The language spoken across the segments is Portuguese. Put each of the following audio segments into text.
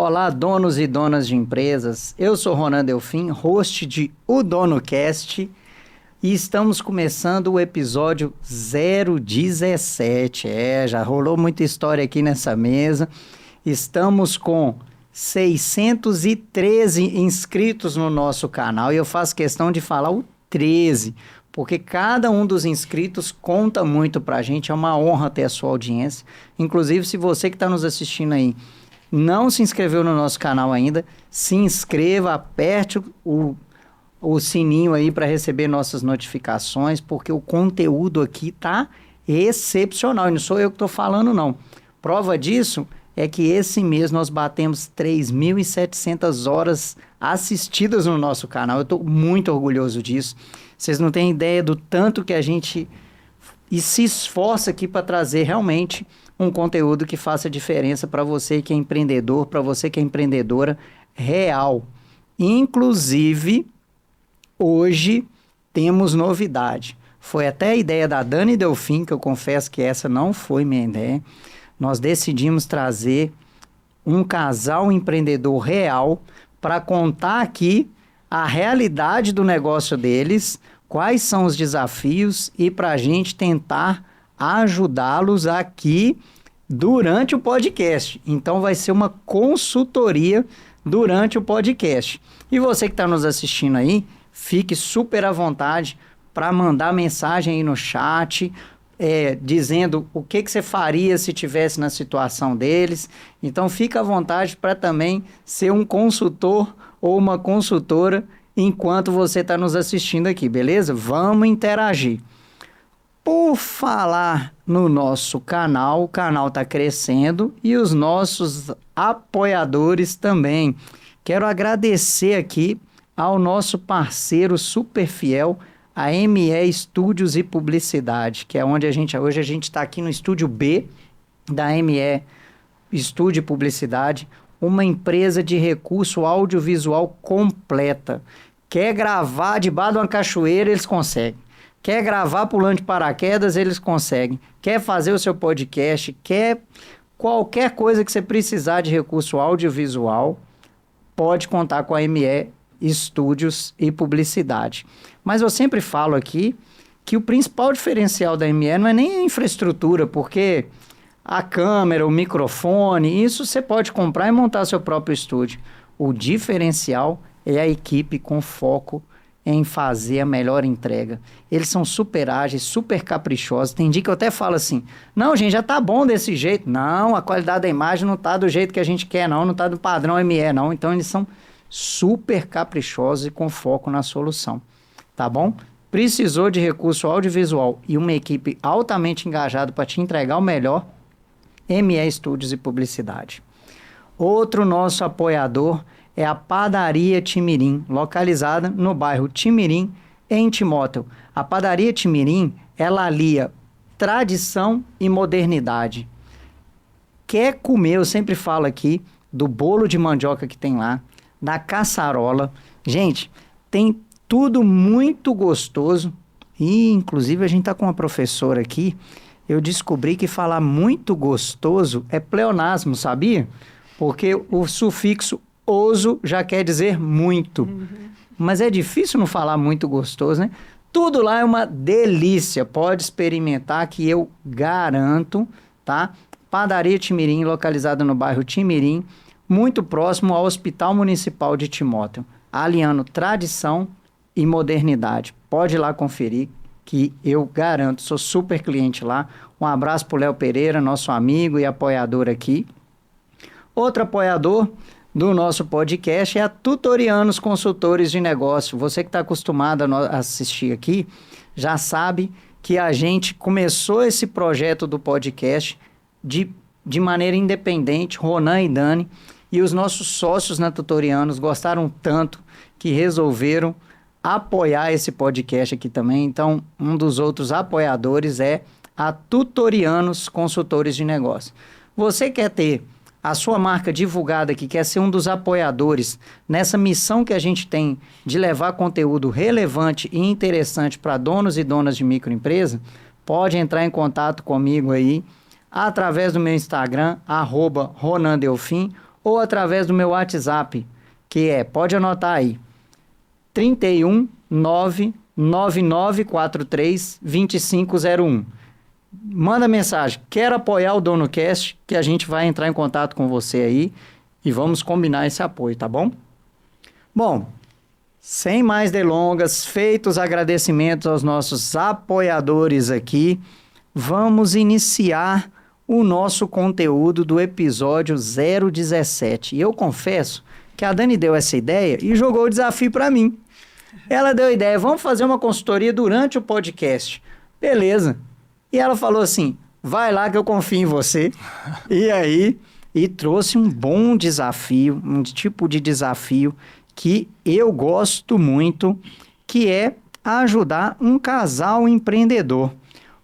Olá, donos e donas de empresas. Eu sou Ronan Delfim, host de O DonoCast, e estamos começando o episódio 017. Já rolou muita história aqui nessa mesa. Estamos com 613 inscritos no nosso canal e eu faço questão de falar o 13, porque cada um dos inscritos conta muito pra gente. É uma honra ter a sua audiência. Inclusive, se você que está nos assistindo aí não se inscreveu no nosso canal ainda, se inscreva, aperte o sininho aí para receber nossas notificações, porque o conteúdo aqui tá excepcional. E não sou eu que estou falando, não. Prova disso é que esse mês nós batemos 3.700 horas assistidas no nosso canal. Eu estou muito orgulhoso disso. Vocês não têm ideia do tanto que a gente se esforça aqui para trazer realmente um conteúdo que faça diferença para você que é empreendedor, para você que é empreendedora real. Inclusive, hoje temos novidade. Foi até a ideia da Dani Delfim, que eu confesso que essa não foi minha ideia. Nós decidimos trazer um casal empreendedor real para contar aqui a realidade do negócio deles, quais são os desafios e para a gente tentar ajudá-los aqui durante o podcast. Então vai ser uma consultoria durante o podcast. E você que está nos assistindo aí, fique super à vontade para mandar mensagem aí no chat, dizendo o que você faria se tivesse na situação deles. Então fica à vontade para também ser um consultor ou uma consultora enquanto você está nos assistindo aqui, beleza? Vamos interagir. Por falar no nosso canal, o canal está crescendo e os nossos apoiadores também. Quero agradecer aqui ao nosso parceiro super fiel, a ME Estúdios e Publicidade, que é onde hoje a gente está aqui no estúdio B da ME Estúdio e Publicidade, uma empresa de recurso audiovisual completa. Quer gravar debaixo de uma cachoeira, eles conseguem. Quer gravar pulando de paraquedas, eles conseguem. Quer fazer o seu podcast, quer qualquer coisa que você precisar de recurso audiovisual, pode contar com a ME Estúdios e Publicidade. Mas eu sempre falo aqui que o principal diferencial da ME não é nem a infraestrutura, porque a câmera, o microfone, isso você pode comprar e montar seu próprio estúdio. O diferencial é a equipe com foco em fazer a melhor entrega. Eles são super ágeis, super caprichosos. Tem dia que eu até falo assim, não, gente, já tá bom desse jeito. Não, a qualidade da imagem não tá do jeito que a gente quer, não tá do padrão ME, não. Então, eles são super caprichosos e com foco na solução, tá bom? Precisou de recurso audiovisual e uma equipe altamente engajada para te entregar o melhor? ME Estúdios e Publicidade. Outro nosso apoiador é a Padaria Timirim, localizada no bairro Timirim, em Timóteo. A Padaria Timirim, ela alia tradição e modernidade. Quer comer, eu sempre falo aqui, do bolo de mandioca que tem lá, da caçarola. Gente, tem tudo muito gostoso. E, inclusive, a gente está com uma professora aqui. Eu descobri que falar muito gostoso é pleonasmo, sabia? Porque o sufixo oso já quer dizer muito. Mas é difícil não falar muito gostoso, né? Tudo lá é uma delícia. Pode experimentar que eu garanto, tá? Padaria Timirim, localizada no bairro Timirim, muito próximo ao Hospital Municipal de Timóteo, aliando tradição e modernidade. Pode ir lá conferir, que eu garanto, sou super cliente lá. Um abraço pro Léo Pereira, nosso amigo e apoiador aqui. Outro apoiador do nosso podcast é a Tutorianos Consultores de Negócio. Você que está acostumado a assistir aqui, já sabe que a gente começou esse projeto do podcast de maneira independente, Ronan e Dani, e os nossos sócios na Tutorianos gostaram tanto que resolveram apoiar esse podcast aqui também. Então, um dos outros apoiadores é a Tutorianos Consultores de Negócio. Você quer ter a sua marca divulgada aqui, quer ser um dos apoiadores nessa missão que a gente tem de levar conteúdo relevante e interessante para donos e donas de microempresa, pode entrar em contato comigo aí através do meu Instagram, @RonanDelfim, ou através do meu WhatsApp, que pode anotar aí, 31 99943 2501. Manda mensagem, quero apoiar o DonoCast, que a gente vai entrar em contato com você aí e vamos combinar esse apoio, tá bom? Bom, sem mais delongas, feitos os agradecimentos aos nossos apoiadores aqui, vamos iniciar o nosso conteúdo do episódio 017. E eu confesso que a Dani deu essa ideia e jogou o desafio para mim. Ela deu a ideia, vamos fazer uma consultoria durante o podcast. Beleza. E ela falou assim, vai lá que eu confio em você. E aí, trouxe um bom desafio, um tipo de desafio que eu gosto muito, que é ajudar um casal empreendedor.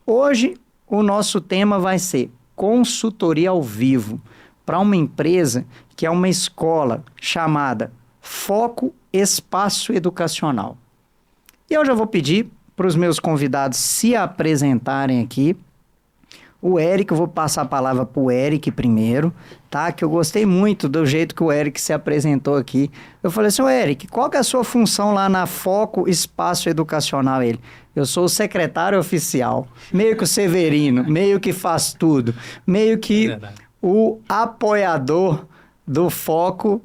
Hoje, o nosso tema vai ser consultoria ao vivo para uma empresa que é uma escola chamada Foco Espaço Educacional. E eu já vou pedir para os meus convidados se apresentarem aqui. O Eric, eu vou passar a palavra para o Eric primeiro, tá? Que eu gostei muito do jeito que o Eric se apresentou aqui. Eu falei assim, Eric, qual que é a sua função lá na Foco Espaço Educacional? Ele, eu sou o secretário oficial, meio que o Severino, meio que faz tudo, meio que o apoiador do Foco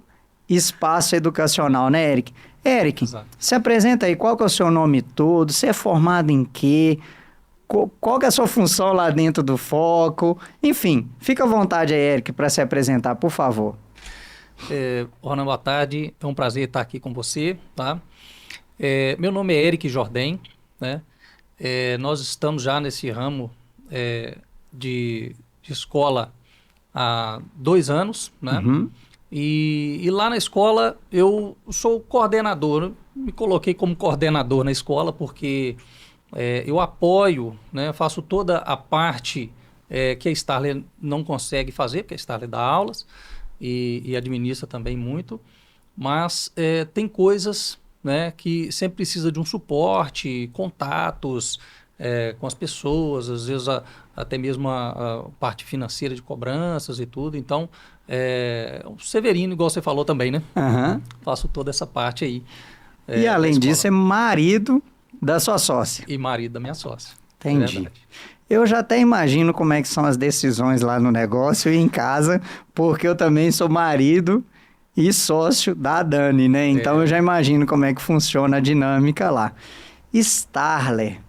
Espaço Educacional, né, Eric? Eric, exato. Se apresenta aí, qual que é o seu nome todo, você é formado em quê? Qual que é a sua função lá dentro do Foco? Enfim, fica à vontade aí, Eric, para se apresentar, por favor. Ronan, boa tarde, é um prazer estar aqui com você, tá? Meu nome é Eric Jordan, né? Nós estamos já nesse ramo de escola há 2 anos, né? Uhum. E lá na escola eu sou coordenador, me coloquei como coordenador na escola porque eu apoio, né, faço toda a parte que a Starler não consegue fazer, porque a Starler dá aulas e administra também muito, mas tem coisas, né, que sempre precisa de um suporte, contatos com as pessoas, às vezes até mesmo a parte financeira de cobranças e tudo, então o Severino, igual você falou também, né? Uhum. Faço toda essa parte aí. E além disso, é marido da sua sócia. E marido da minha sócia. Entendi. Eu já até imagino como é que são as decisões lá no negócio e em casa, porque eu também sou marido e sócio da Dani, né? Então eu já imagino como é que funciona a dinâmica lá. Starler,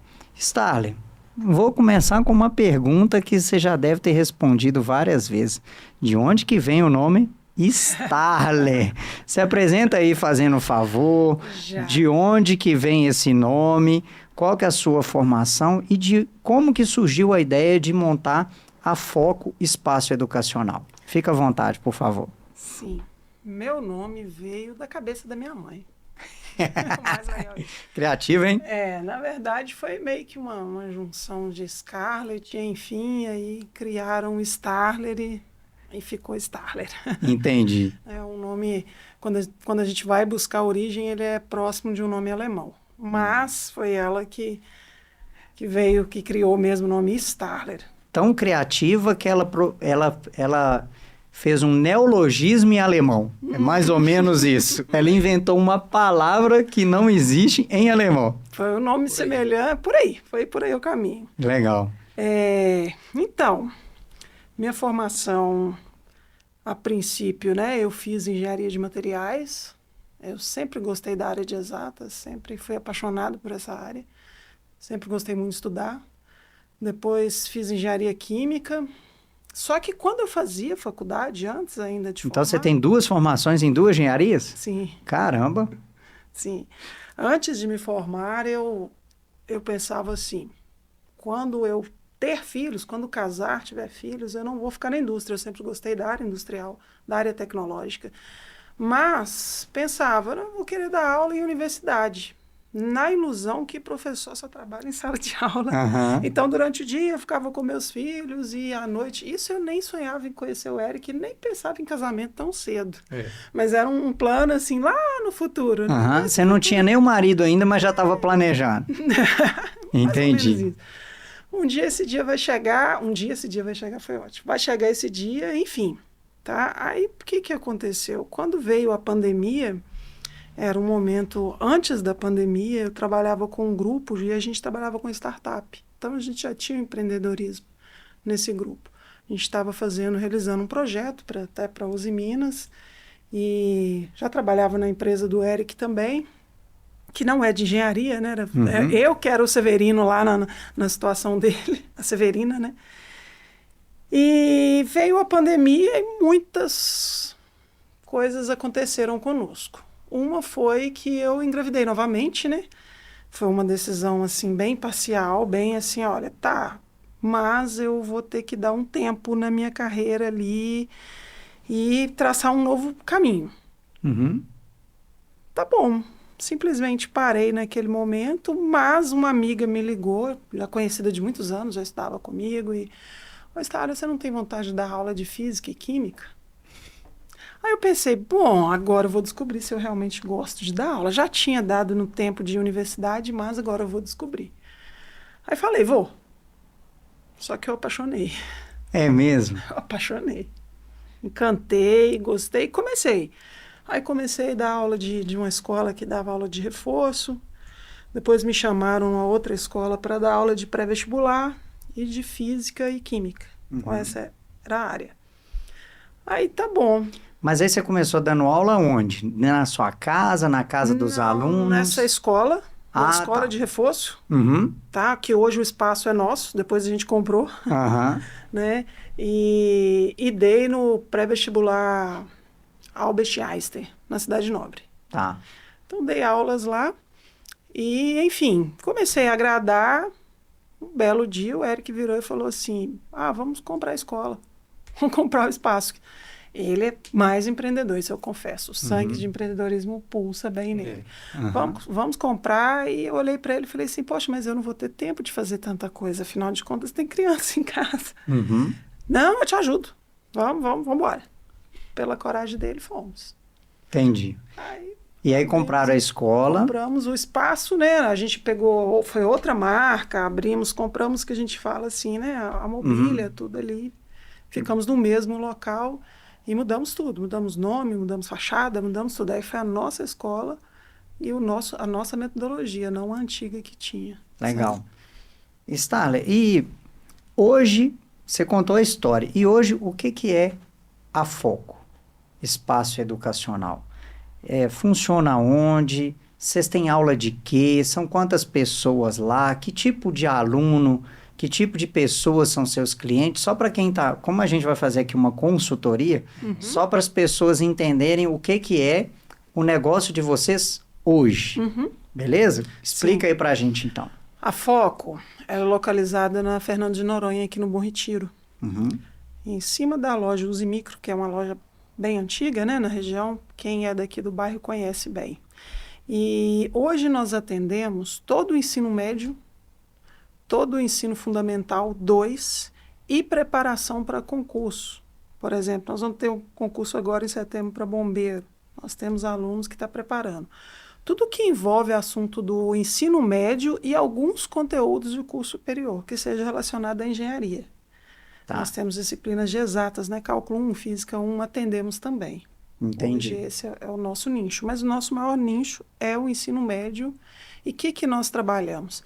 vou começar com uma pergunta que você já deve ter respondido várias vezes. De onde que vem o nome Starler? Se apresenta aí fazendo um favor. Já. De onde que vem esse nome? Qual que é a sua formação? E de como que surgiu a ideia de montar a Foco Espaço Educacional? Fica à vontade, por favor. Sim. Meu nome veio da cabeça da minha mãe. Criativo, hein? Na verdade foi meio que uma junção de Scarlett, enfim, aí criaram o Starler e ficou Starler. Entendi. É um nome, quando a gente vai buscar a origem, ele é próximo de um nome alemão, mas foi ela que criou mesmo o nome Starler. Tão criativa que ela fez um neologismo em alemão. É mais ou menos isso. Ela inventou uma palavra que não existe em alemão. Foi um nome semelhante, foi por aí o caminho. Legal. Então, minha formação, a princípio, né, eu fiz engenharia de materiais. Eu sempre gostei da área de exatas, sempre fui apaixonado por essa área. Sempre gostei muito de estudar. Depois fiz engenharia química. Só que quando eu fazia faculdade, antes ainda de formar... Então você tem 2 formações em 2 engenharias? Sim. Caramba! Sim. Antes de me formar, eu pensava assim, quando eu ter filhos, quando casar, tiver filhos, eu não vou ficar na indústria. Eu sempre gostei da área industrial, da área tecnológica. Mas pensava, eu não vou querer dar aula em universidade. Na ilusão que professor só trabalha em sala de aula. Uhum. Então, durante o dia, eu ficava com meus filhos e à noite... Isso eu nem sonhava em conhecer o Eric, nem pensava em casamento tão cedo. Mas era um plano, assim, lá no futuro. Né? Uhum. Você não tinha nem o marido ainda, mas já estava planejando. Entendi. Um dia esse dia vai chegar foi ótimo. Vai chegar esse dia, enfim. Tá? Aí, o que aconteceu? Quando veio a pandemia, era um momento antes da pandemia, eu trabalhava com um grupo e a gente trabalhava com startup. Então, a gente já tinha empreendedorismo nesse grupo. A gente estava realizando um projeto até para Uzi Minas, e já trabalhava na empresa do Eric também, que não é de engenharia, né? Eu que era o Severino lá na situação dele, a Severina, né? E veio a pandemia e muitas coisas aconteceram conosco. Uma foi que eu engravidei novamente, né? Foi uma decisão, assim, bem parcial, bem assim, olha, tá, mas eu vou ter que dar um tempo na minha carreira ali e traçar um novo caminho. Tá bom. Simplesmente parei naquele momento, mas uma amiga me ligou, já conhecida de muitos anos, já estava comigo, e... Ô, Stara, você não tem vontade de dar aula de física e química? Aí eu pensei, bom, agora eu vou descobrir se eu realmente gosto de dar aula. Já tinha dado no tempo de universidade, mas agora eu vou descobrir. Aí falei, vou. Só que eu apaixonei. É mesmo? Eu apaixonei. Encantei, gostei, comecei. Aí comecei a dar aula de uma escola que dava aula de reforço. Depois me chamaram a outra escola para dar aula de pré-vestibular e de física e química. Então essa era a área. Aí tá bom. Mas aí você começou dando aula onde? Na sua casa, na casa dos alunos? Nessa escola, uma escola tá. de reforço, Uhum. tá? Que hoje o espaço é nosso, depois a gente comprou, Aham. né? E dei no pré-vestibular Albert Einstein, na Cidade Nobre. Tá. Então dei aulas lá e, enfim, comecei a agradar. Um belo dia o Eric virou e falou assim, vamos comprar a escola, vamos comprar o espaço. Ele é mais empreendedor, isso eu confesso. O sangue de empreendedorismo pulsa bem nele. Vamos comprar. E eu olhei para ele e falei assim, poxa, mas eu não vou ter tempo de fazer tanta coisa. Afinal de contas, tem criança em casa. Não, eu te ajudo. Vamos embora. Pela coragem dele, fomos. Entendi. E aí compraram a escola. Compramos o espaço, né? A gente pegou, foi outra marca, compramos que a gente fala assim, né? A mobília, tudo ali. Ficamos no mesmo local e mudamos tudo. Mudamos nome, mudamos fachada, mudamos tudo. Aí foi a nossa escola e a nossa metodologia, não a antiga que tinha. Legal. Sabe? Starler, e hoje, você contou a história, e hoje o que é a Foco, Espaço Educacional? Funciona onde? Vocês têm aula de quê? São quantas pessoas lá? Que tipo de aluno? Que tipo de pessoas são seus clientes? Só para quem tá... Como a gente vai fazer aqui uma consultoria, só para as pessoas entenderem o que é o negócio de vocês hoje. Beleza? Explica aí para a gente, então. A Foco é localizada na Fernando de Noronha, aqui no Bom Retiro. Em cima da loja Uzi Micro, que é uma loja bem antiga, né, na região. Quem é daqui do bairro conhece bem. E hoje nós atendemos todo o ensino médio, todo o ensino fundamental 2 e preparação para concurso. Por exemplo, nós vamos ter um concurso agora em setembro para bombeiro. Nós temos alunos que estão preparando. Tudo que envolve assunto do ensino médio e alguns conteúdos de curso superior, que seja relacionado à engenharia. Tá. Nós temos disciplinas de exatas, né? Cálculo 1, Física 1, atendemos também. Entendi. Hoje esse é o nosso nicho. Mas o nosso maior nicho é o ensino médio. E o que nós trabalhamos?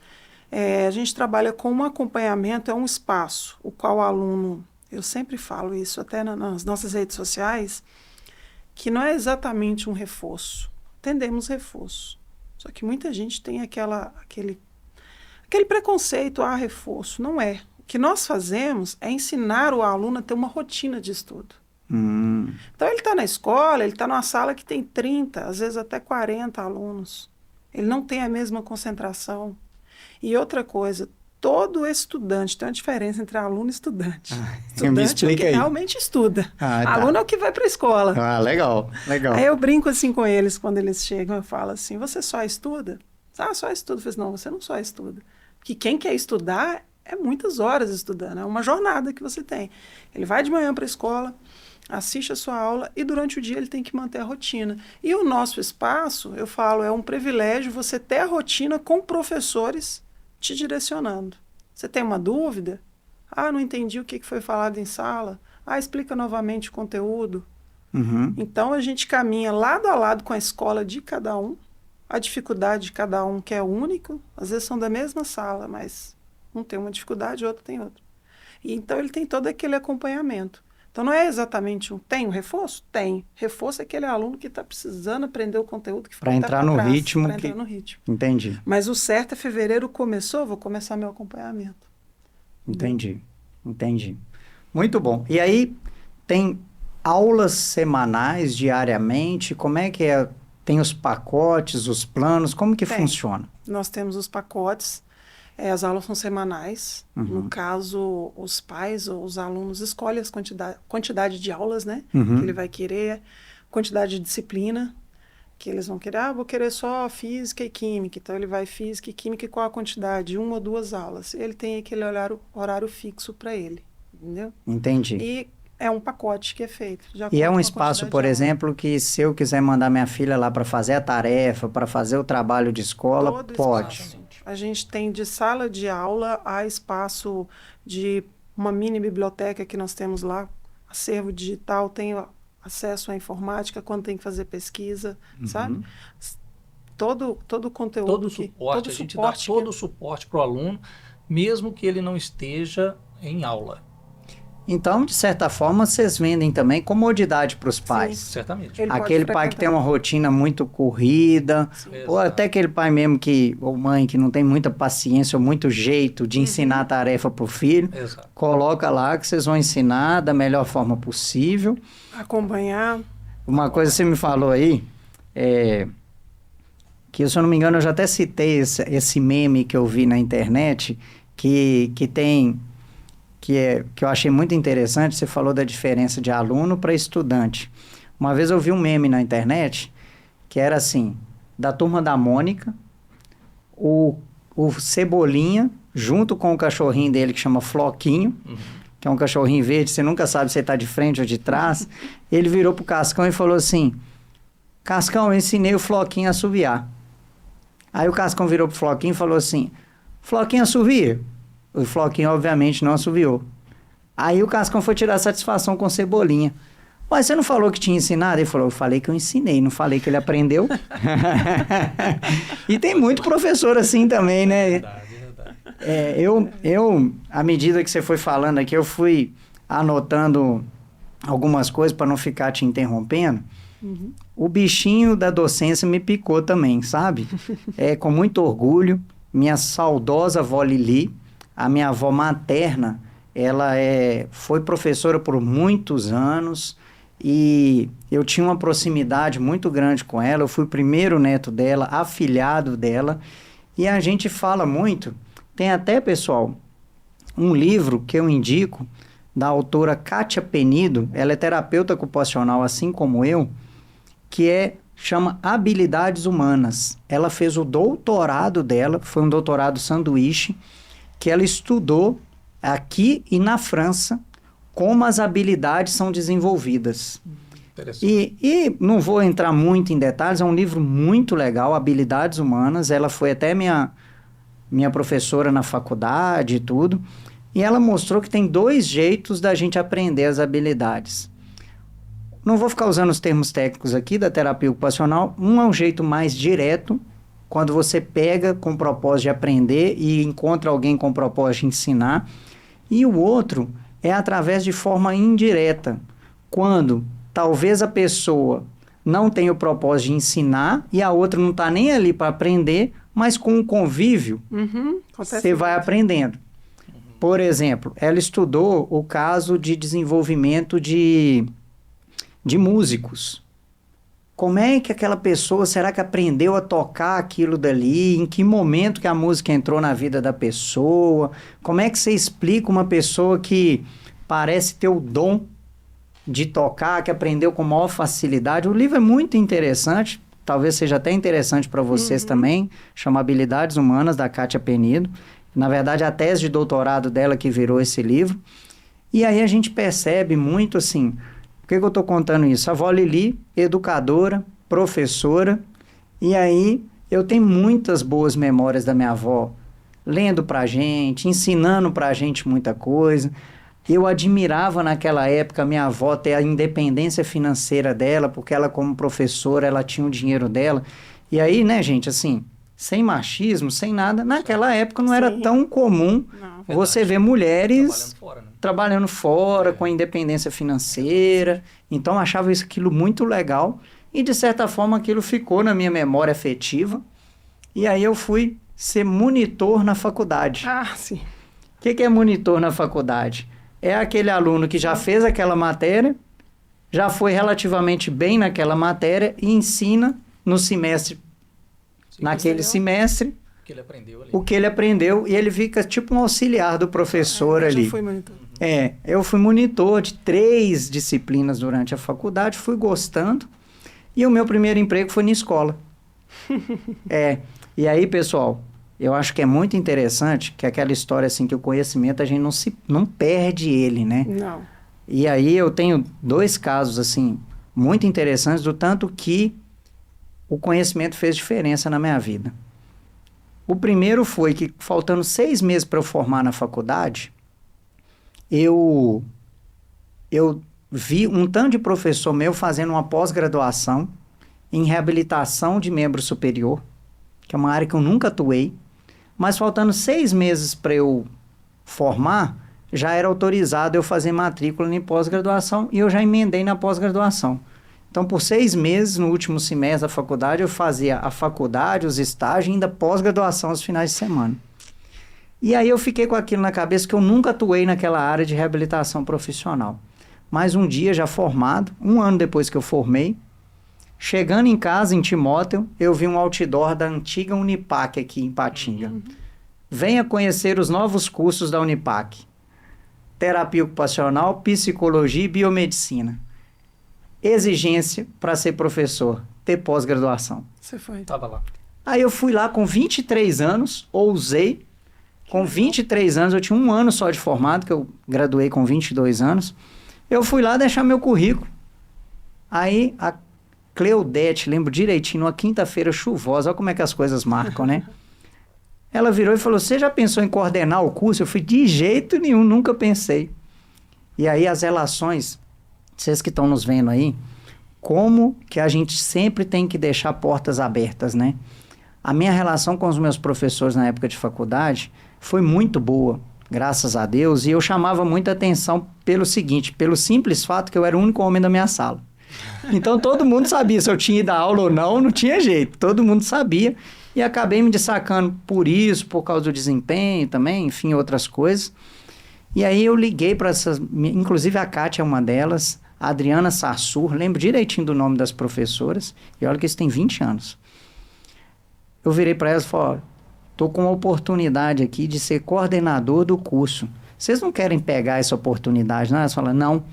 A gente trabalha com um acompanhamento, é um espaço, o qual o aluno, eu sempre falo isso até nas nossas redes sociais, que não é exatamente um reforço. Atendemos reforço. Só que muita gente tem aquele preconceito, reforço. Não é. O que nós fazemos é ensinar o aluno a ter uma rotina de estudo. Então, ele está na escola, ele está numa sala que tem 30, às vezes até 40 alunos. Ele não tem a mesma concentração. E outra coisa, todo estudante, tem uma diferença entre aluno e estudante. Estudante é o que realmente estuda. Aluno é o que vai para a escola. Legal, legal. Aí eu brinco assim com eles, quando eles chegam, eu falo assim, você só estuda? Só estudo. Eu falo assim, não, você não só estuda. Porque quem quer estudar é muitas horas estudando, é uma jornada que você tem. Ele vai de manhã para a escola, assiste a sua aula e durante o dia ele tem que manter a rotina. E o nosso espaço, eu falo, é um privilégio você ter a rotina com professores te direcionando. Você tem uma dúvida? Ah, não entendi o que foi falado em sala. Ah, explica novamente o conteúdo. Uhum. Então, a gente caminha lado a lado com a escola de cada um, a dificuldade de cada um, que é único. Às vezes são da mesma sala, mas um tem uma dificuldade, o outro tem outra. E então, ele tem todo aquele acompanhamento. Então, não é exatamente tem um reforço? Tem. Reforço é aquele aluno que está precisando aprender o conteúdo que Para entrar no ritmo. Para entrar no ritmo. Entendi. Mas o certo é fevereiro começou, vou começar meu acompanhamento. Entendi. Muito bom. E aí, tem aulas semanais, diariamente? Como é que é? Tem os pacotes, os planos? Como que funciona? Nós temos os pacotes. As aulas são semanais. No caso, os pais ou os alunos escolhem a quantidade de aulas, né? Que ele vai querer, quantidade de disciplina, que eles vão querer. Vou querer só física e química. Então, ele vai física e química e qual a quantidade? 1 ou 2 aulas. Ele tem aquele horário fixo para ele, entendeu? Entendi. E é um pacote que é feito. E é um espaço, por exemplo, que se eu quiser mandar minha filha lá para fazer a tarefa, para fazer o trabalho de escola, pode. Espaço. A gente tem de sala de aula a espaço de uma mini biblioteca que nós temos lá, acervo digital, tem acesso à informática quando tem que fazer pesquisa, sabe? Todo o conteúdo. Todo o suporte, a gente dá todo o suporte para o aluno, mesmo que ele não esteja em aula. Então, de certa forma, vocês vendem também comodidade para os pais. Sim, certamente. Aquele pai que tem uma rotina muito corrida, ou até aquele pai mesmo ou mãe que não tem muita paciência ou muito jeito de ensinar a tarefa para o filho. Exato. Coloca lá que vocês vão ensinar da melhor forma possível. Acompanhar. Uma coisa que você me falou aí, que se eu não me engano eu já até citei esse meme que eu vi na internet, que eu achei muito interessante. Você falou da diferença de aluno para estudante. Uma vez eu vi um meme na internet que era assim, da turma da Mônica, o Cebolinha, junto com o cachorrinho dele que chama Floquinho, que é um cachorrinho verde, você nunca sabe se ele está de frente ou de trás. Ele virou pro Cascão e falou assim: Cascão, eu ensinei o Floquinho a assoviar. Aí o Cascão virou pro Floquinho e falou assim: Floquinho assovia? O Floquinho, obviamente, não assoviou. Aí o Cascão foi tirar satisfação com o Cebolinha. Mas você não falou que tinha ensinado? Ele falou: eu falei que eu ensinei, não falei que ele aprendeu. E tem muito professor assim também, né? Verdade. Eu, à medida que você foi falando aqui, eu fui anotando algumas coisas para não ficar te interrompendo. O bichinho da docência me picou também, sabe? Com muito orgulho, minha saudosa avó Lili, a minha avó materna, ela foi professora por muitos anos e eu tinha uma proximidade muito grande com ela. Eu fui o primeiro neto dela, afilhado dela, e a gente fala muito. Tem até, pessoal, um livro que eu indico, da autora Kátia Penido. Ela é terapeuta ocupacional, assim como eu, que chama Habilidades Humanas. Ela fez o doutorado dela, foi um doutorado sanduíche, que ela estudou aqui e na França como as habilidades são desenvolvidas. E não vou entrar muito em detalhes, é um livro muito legal, Habilidades Humanas. Ela foi até minha professora na faculdade e tudo, e ela mostrou que tem 2 jeitos da gente aprender as habilidades. Não vou ficar usando os termos técnicos aqui da terapia ocupacional. Um é um jeito mais direto, quando você pega com o propósito de aprender e encontra alguém com o propósito de ensinar. E o outro é através de forma indireta, quando talvez a pessoa não tenha o propósito de ensinar e a outra não está nem ali para aprender, mas com o convívio, você vai aprendendo. Por exemplo, ela estudou o caso de desenvolvimento de músicos. Como é que aquela pessoa, será que aprendeu a tocar aquilo dali? Em que momento que a música entrou na vida da pessoa? Como é que você explica uma pessoa que parece ter o dom de tocar, que aprendeu com maior facilidade? O livro é muito interessante, talvez seja até interessante para vocês também, chama Habilidades Humanas, da Kátia Penido. Na verdade, a tese de doutorado dela que virou esse livro. E aí a gente percebe muito assim. Por que eu estou contando isso? A avó Lili, educadora, professora, e aí eu tenho muitas boas memórias da minha avó lendo pra gente, ensinando pra gente muita coisa. Eu admirava naquela época a minha avó ter a independência financeira dela, porque ela como professora, ela tinha o dinheiro dela. E aí, né, gente, assim, sem machismo, sem nada, naquela época não era Sim. tão comum Não. você ver mulheres Trabalhando fora, né? trabalhando fora, com a independência financeira. Então, eu achava aquilo muito legal. E, de certa forma, aquilo ficou na minha memória afetiva. E aí eu fui ser monitor na faculdade. Ah, sim. O que é monitor na faculdade? É aquele aluno que já fez aquela matéria, já foi relativamente bem naquela matéria e ensina no semestre, naquele semestre, Que ele aprendeu ali. o que ele aprendeu, e ele fica tipo um auxiliar do professor Eu ali. já fui monitor. Eu fui monitor de 3 disciplinas durante a faculdade, fui gostando, e o meu primeiro emprego foi na escola. E aí, pessoal, eu acho que é muito interessante que aquela história assim, que o conhecimento a gente não perde ele, né? Não. E aí eu tenho 2 casos assim muito interessantes do tanto que o conhecimento fez diferença na minha vida. O primeiro foi que, faltando 6 meses para eu formar na faculdade, eu vi um tanto de professor meu fazendo uma pós-graduação em reabilitação de membro superior, que é uma área que eu nunca atuei, mas faltando 6 meses para eu formar, já era autorizado eu fazer matrícula em pós-graduação e eu já emendei na pós-graduação. Então, por 6 meses, no último semestre da faculdade, eu fazia a faculdade, os estágios e ainda pós-graduação aos finais de semana. E aí eu fiquei com aquilo na cabeça que eu nunca atuei naquela área de reabilitação profissional. Mas um dia, já formado, 1 ano depois que eu formei, chegando em casa, em Timóteo, eu vi um outdoor da antiga Unipac aqui em Patinga. Venha conhecer os novos cursos da Unipac. Terapia ocupacional, psicologia e biomedicina. Exigência para ser professor, ter pós-graduação. Você foi. Tava lá. Aí eu fui lá com 23 anos, ousei. Com 23 anos, eu tinha 1 ano só de formado, que eu graduei com 22 anos. Eu fui lá deixar meu currículo. Aí a Cleudete, lembro direitinho, numa quinta-feira chuvosa, olha como é que as coisas marcam, né? Ela virou e falou, você já pensou em coordenar o curso? Eu fui, de jeito nenhum, nunca pensei. E aí as relações, vocês que estão nos vendo aí, como que a gente sempre tem que deixar portas abertas, né? A minha relação com os meus professores na época de faculdade foi muito boa, graças a Deus, e eu chamava muita atenção pelo seguinte, pelo simples fato que eu era o único homem da minha sala. Então todo mundo sabia se eu tinha ido à aula ou não, não tinha jeito, todo mundo sabia. E acabei me destacando por isso, por causa do desempenho também, enfim, outras coisas. E aí eu liguei para essas, inclusive a Kátia é uma delas, a Adriana Sassur, lembro direitinho do nome das professoras, e olha que isso tem 20 anos. Eu virei para elas e falei, estou com uma oportunidade aqui de ser coordenador do curso. Vocês não querem pegar essa oportunidade, não? Elas falaram, não,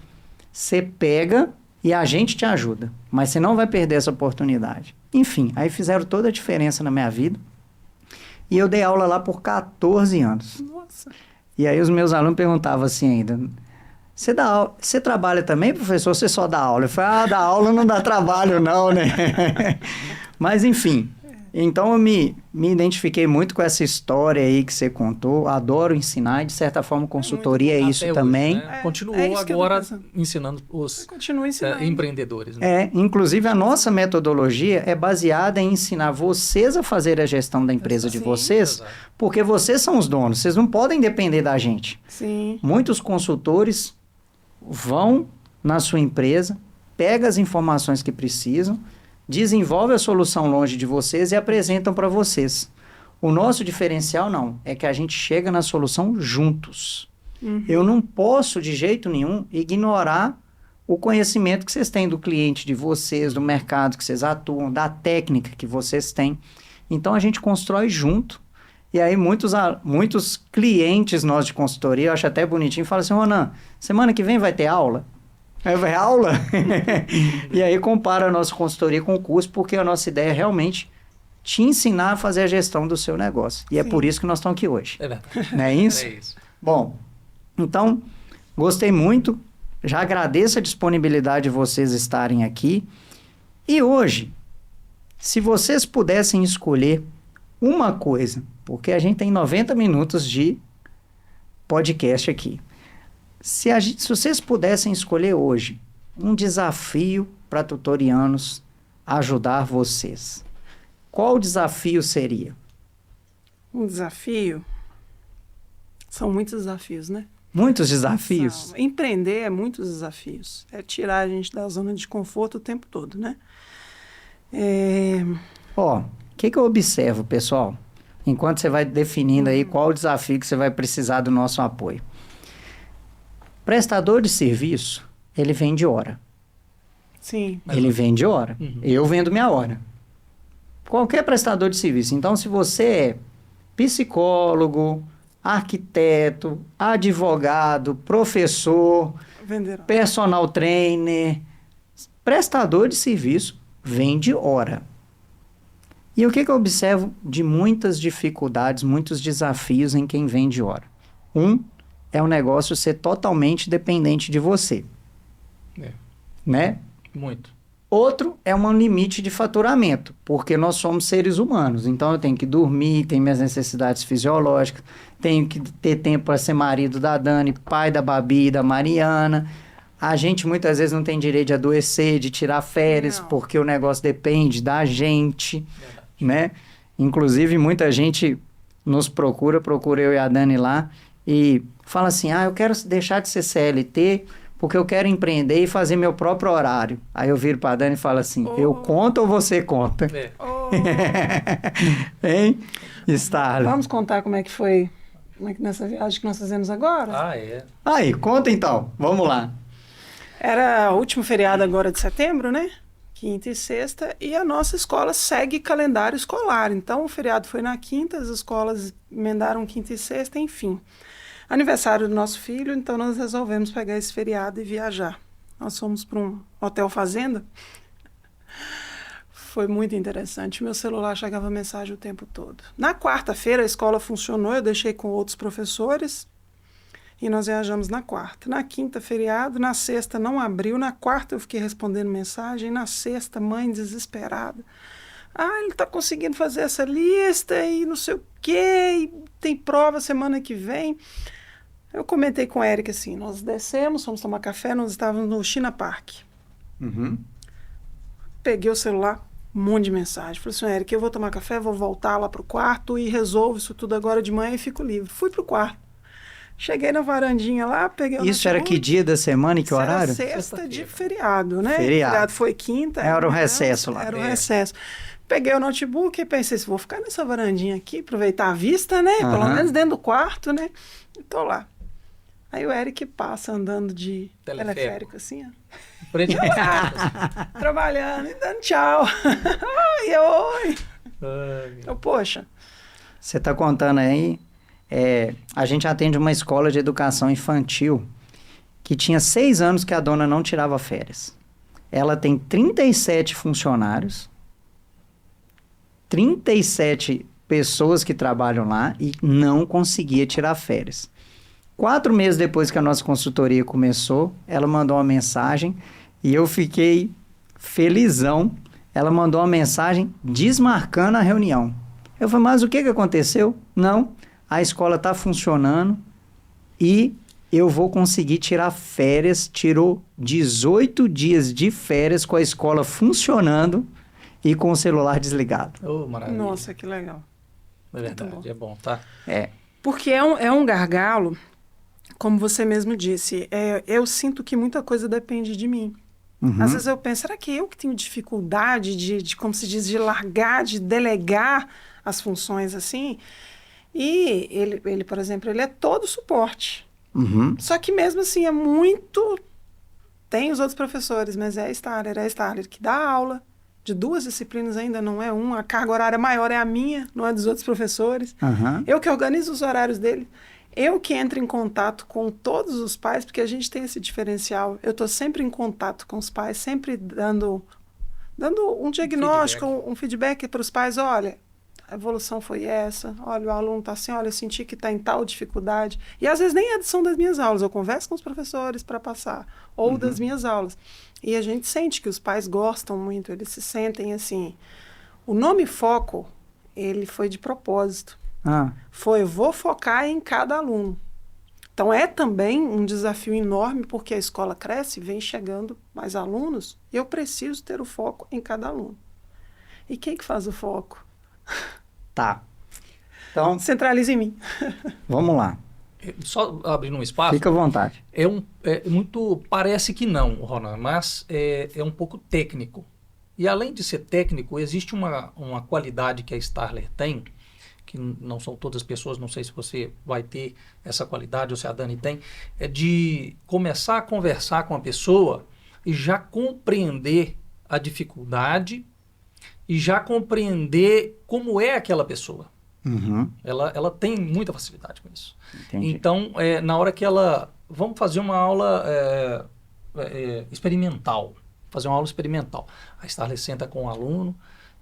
você pega e a gente te ajuda, mas você não vai perder essa oportunidade. Enfim, aí fizeram toda a diferença na minha vida. E eu dei aula lá por 14 anos. Nossa. E aí os meus alunos perguntavam assim ainda, você dá aula, você trabalha também, professor, ou você só dá aula? Eu falei, dar aula não dá trabalho não, né? Mas enfim, então eu me identifiquei muito com essa história aí que você contou, adoro ensinar, e de certa forma consultoria é isso Até também. Hoje, né? Continuou é isso que eu tô agora pensando. ensinando os Continua ensinando. empreendedores. Né? Inclusive a nossa metodologia é baseada em ensinar vocês a fazer a gestão da empresa de Sim, vocês, exato. porque vocês são os donos, vocês não podem depender da gente. Sim. Muitos consultores vão na sua empresa, pegam as informações que precisam, desenvolvem a solução longe de vocês e apresentam para vocês. O nosso diferencial não, é que a gente chega na solução juntos. Eu não posso de jeito nenhum ignorar o conhecimento que vocês têm do cliente de vocês, do mercado que vocês atuam, da técnica que vocês têm. Então a gente constrói junto. E aí muitos clientes nossos de consultoria, eu acho até bonitinho, falam assim, Ronan, semana que vem vai ter aula? É aula? E aí compara a nossa consultoria com o curso, porque a nossa ideia é realmente te ensinar a fazer a gestão do seu negócio. E é por isso que nós estamos aqui hoje. É verdade. Não é isso? É isso. Bom, então, gostei muito. Já agradeço a disponibilidade de vocês estarem aqui. E hoje, se vocês pudessem escolher uma coisa porque a gente tem 90 minutos de podcast aqui. Se vocês pudessem escolher hoje um desafio para tutorianos ajudar vocês, qual desafio seria? Um desafio? São muitos desafios, né? Muitos desafios? Empreender é muitos desafios. É tirar a gente da zona de conforto o tempo todo, né? O que eu observo, pessoal? Enquanto você vai definindo aí qual o desafio que você vai precisar do nosso apoio. Prestador de serviço, ele vende hora. Sim. Ele vende hora. Eu vendo minha hora. Qualquer prestador de serviço. Então, se você é psicólogo, arquiteto, advogado, professor, personal trainer, prestador de serviço, vende hora. E o que eu observo de muitas dificuldades, muitos desafios em quem vende hora? É o negócio ser totalmente dependente de você. Né? Muito. Outro é um limite de faturamento, porque nós somos seres humanos. Então, eu tenho que dormir, tenho minhas necessidades fisiológicas, tenho que ter tempo para ser marido da Dani, pai da Babi e da Mariana. A gente muitas vezes não tem direito de adoecer, de tirar férias, porque o negócio depende da gente, né? Inclusive, muita gente nos procura eu e a Dani lá, e fala assim, eu quero deixar de ser CLT, porque eu quero empreender e fazer meu próprio horário. Aí eu viro para a Dani e falo assim, eu conto ou você conta? Hein, Starley? Vamos contar como é que foi nessa viagem que nós fizemos agora? Aí, conta então, vamos lá. Era o último feriado agora de setembro, né? Quinta e sexta, e a nossa escola segue calendário escolar. Então, o feriado foi na quinta, as escolas emendaram quinta e sexta, enfim. Aniversário do nosso filho, então nós resolvemos pegar esse feriado e viajar. Nós fomos para um hotel fazenda. Foi muito interessante. Meu celular chegava mensagem o tempo todo. Na quarta-feira a escola funcionou, eu deixei com outros professores e nós viajamos na quarta. Na quinta, feriado. Na sexta não abriu. Na quarta eu fiquei respondendo mensagem. Na sexta, mãe desesperada. Ele está conseguindo fazer essa lista e não sei o quê, e tem prova semana que vem. Eu comentei com a Érica assim, nós descemos, fomos tomar café, nós estávamos no China Park. Peguei o celular, um monte de mensagem. Falei assim, Érica, eu vou tomar café, vou voltar lá pro quarto e resolvo isso tudo agora de manhã e fico livre. Fui pro quarto. Cheguei na varandinha lá, peguei o Isso era que dia da semana e que horário? Era sexta de feriado, né? Feriado. Feriado foi quinta. Era o recesso lá. Era o recesso. Peguei o notebook e pensei, vou ficar nessa varandinha aqui, aproveitar a vista, né? Pelo menos dentro do quarto, né? E tô lá. Aí o Eric passa andando de teleférico assim, ó. Trabalhando e dando tchau. Oi. Poxa. Você tá contando aí, a gente atende uma escola de educação infantil que tinha 6 anos que a dona não tirava férias. Ela tem 37 funcionários, 37 pessoas que trabalham lá e não conseguia tirar férias. 4 meses depois que a nossa consultoria começou, ela mandou uma mensagem e eu fiquei felizão. Ela mandou uma mensagem desmarcando a reunião. Eu falei, mas o que aconteceu? Não, a escola está funcionando e eu vou conseguir tirar férias. Tirou 18 dias de férias com a escola funcionando e com o celular desligado. Maravilha. Nossa, que legal. É verdade, é bom, tá? Porque é um gargalo, como você mesmo disse. Eu sinto que muita coisa depende de mim. Às vezes eu penso, será que eu que tenho dificuldade de como se diz, de largar, de delegar as funções assim? E ele, por exemplo, ele é todo suporte. Só que mesmo assim é muito... Tem os outros professores, mas é a Starler que dá aula. De 2 disciplinas ainda, não é uma. A carga horária maior é a minha, não é dos outros professores. Eu que organizo os horários dele. Eu que entro em contato com todos os pais, porque a gente tem esse diferencial. Eu estou sempre em contato com os pais, sempre dando um diagnóstico, um feedback para os pais. Olha, a evolução foi essa. Olha, o aluno está assim, olha, eu senti que está em tal dificuldade. E às vezes nem são das minhas aulas. Eu converso com os professores para passar. Ou das minhas aulas. E a gente sente que os pais gostam muito, eles se sentem assim. O nome Foco, ele foi de propósito. foi vou focar em cada aluno. Então, é também um desafio enorme, porque a escola cresce, vem chegando mais alunos, e eu preciso ter o foco em cada aluno. E quem que faz o foco? Tá. Então, centraliza em mim. Vamos lá. Só abrindo um espaço. Fica à vontade. Parece que não, Ronan, mas é um pouco técnico. E além de ser técnico, existe uma qualidade que a Starler tem, que não são todas as pessoas, não sei se você vai ter essa qualidade ou se a Dani tem, é de começar a conversar com a pessoa e já compreender a dificuldade e já compreender como é aquela pessoa. Uhum. Ela tem muita facilidade com isso. Entendi. Então, na hora que vamos fazer uma aula experimental. Fazer uma aula experimental. A Starler senta com o aluno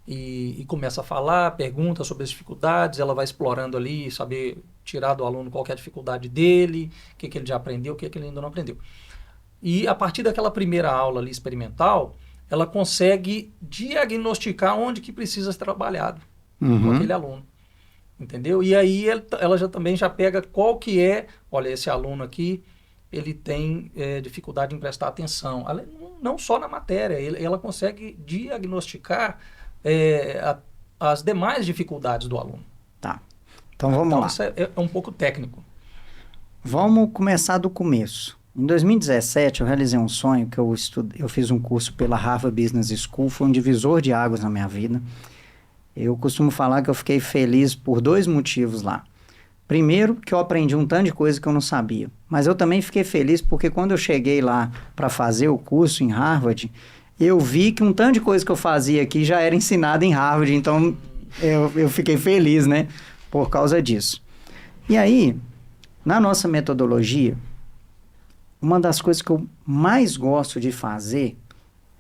e começa a falar, pergunta sobre as dificuldades, ela vai explorando ali, saber tirar do aluno qual que é a dificuldade dele, o que ele já aprendeu, o que ele ainda não aprendeu. E a partir daquela primeira aula ali experimental, ela consegue diagnosticar onde que precisa ser trabalhado com aquele aluno. Entendeu? E aí ela também já pega qual que é, olha, esse aluno aqui, ele tem dificuldade em prestar atenção. Não só na matéria, ela consegue diagnosticar as demais dificuldades do aluno. Tá. Então vamos lá. Isso é um pouco técnico. Vamos começar do começo. Em 2017, eu realizei um sonho que eu fiz um curso pela Harvard Business School, foi um divisor de águas na minha vida. Eu costumo falar que eu fiquei feliz por 2 motivos lá. Primeiro, que eu aprendi um tanto de coisa que eu não sabia. Mas eu também fiquei feliz porque quando eu cheguei lá para fazer o curso em Harvard, eu vi que um tanto de coisa que eu fazia aqui já era ensinado em Harvard. Então, eu fiquei feliz, né? Por causa disso. E aí, na nossa metodologia, uma das coisas que eu mais gosto de fazer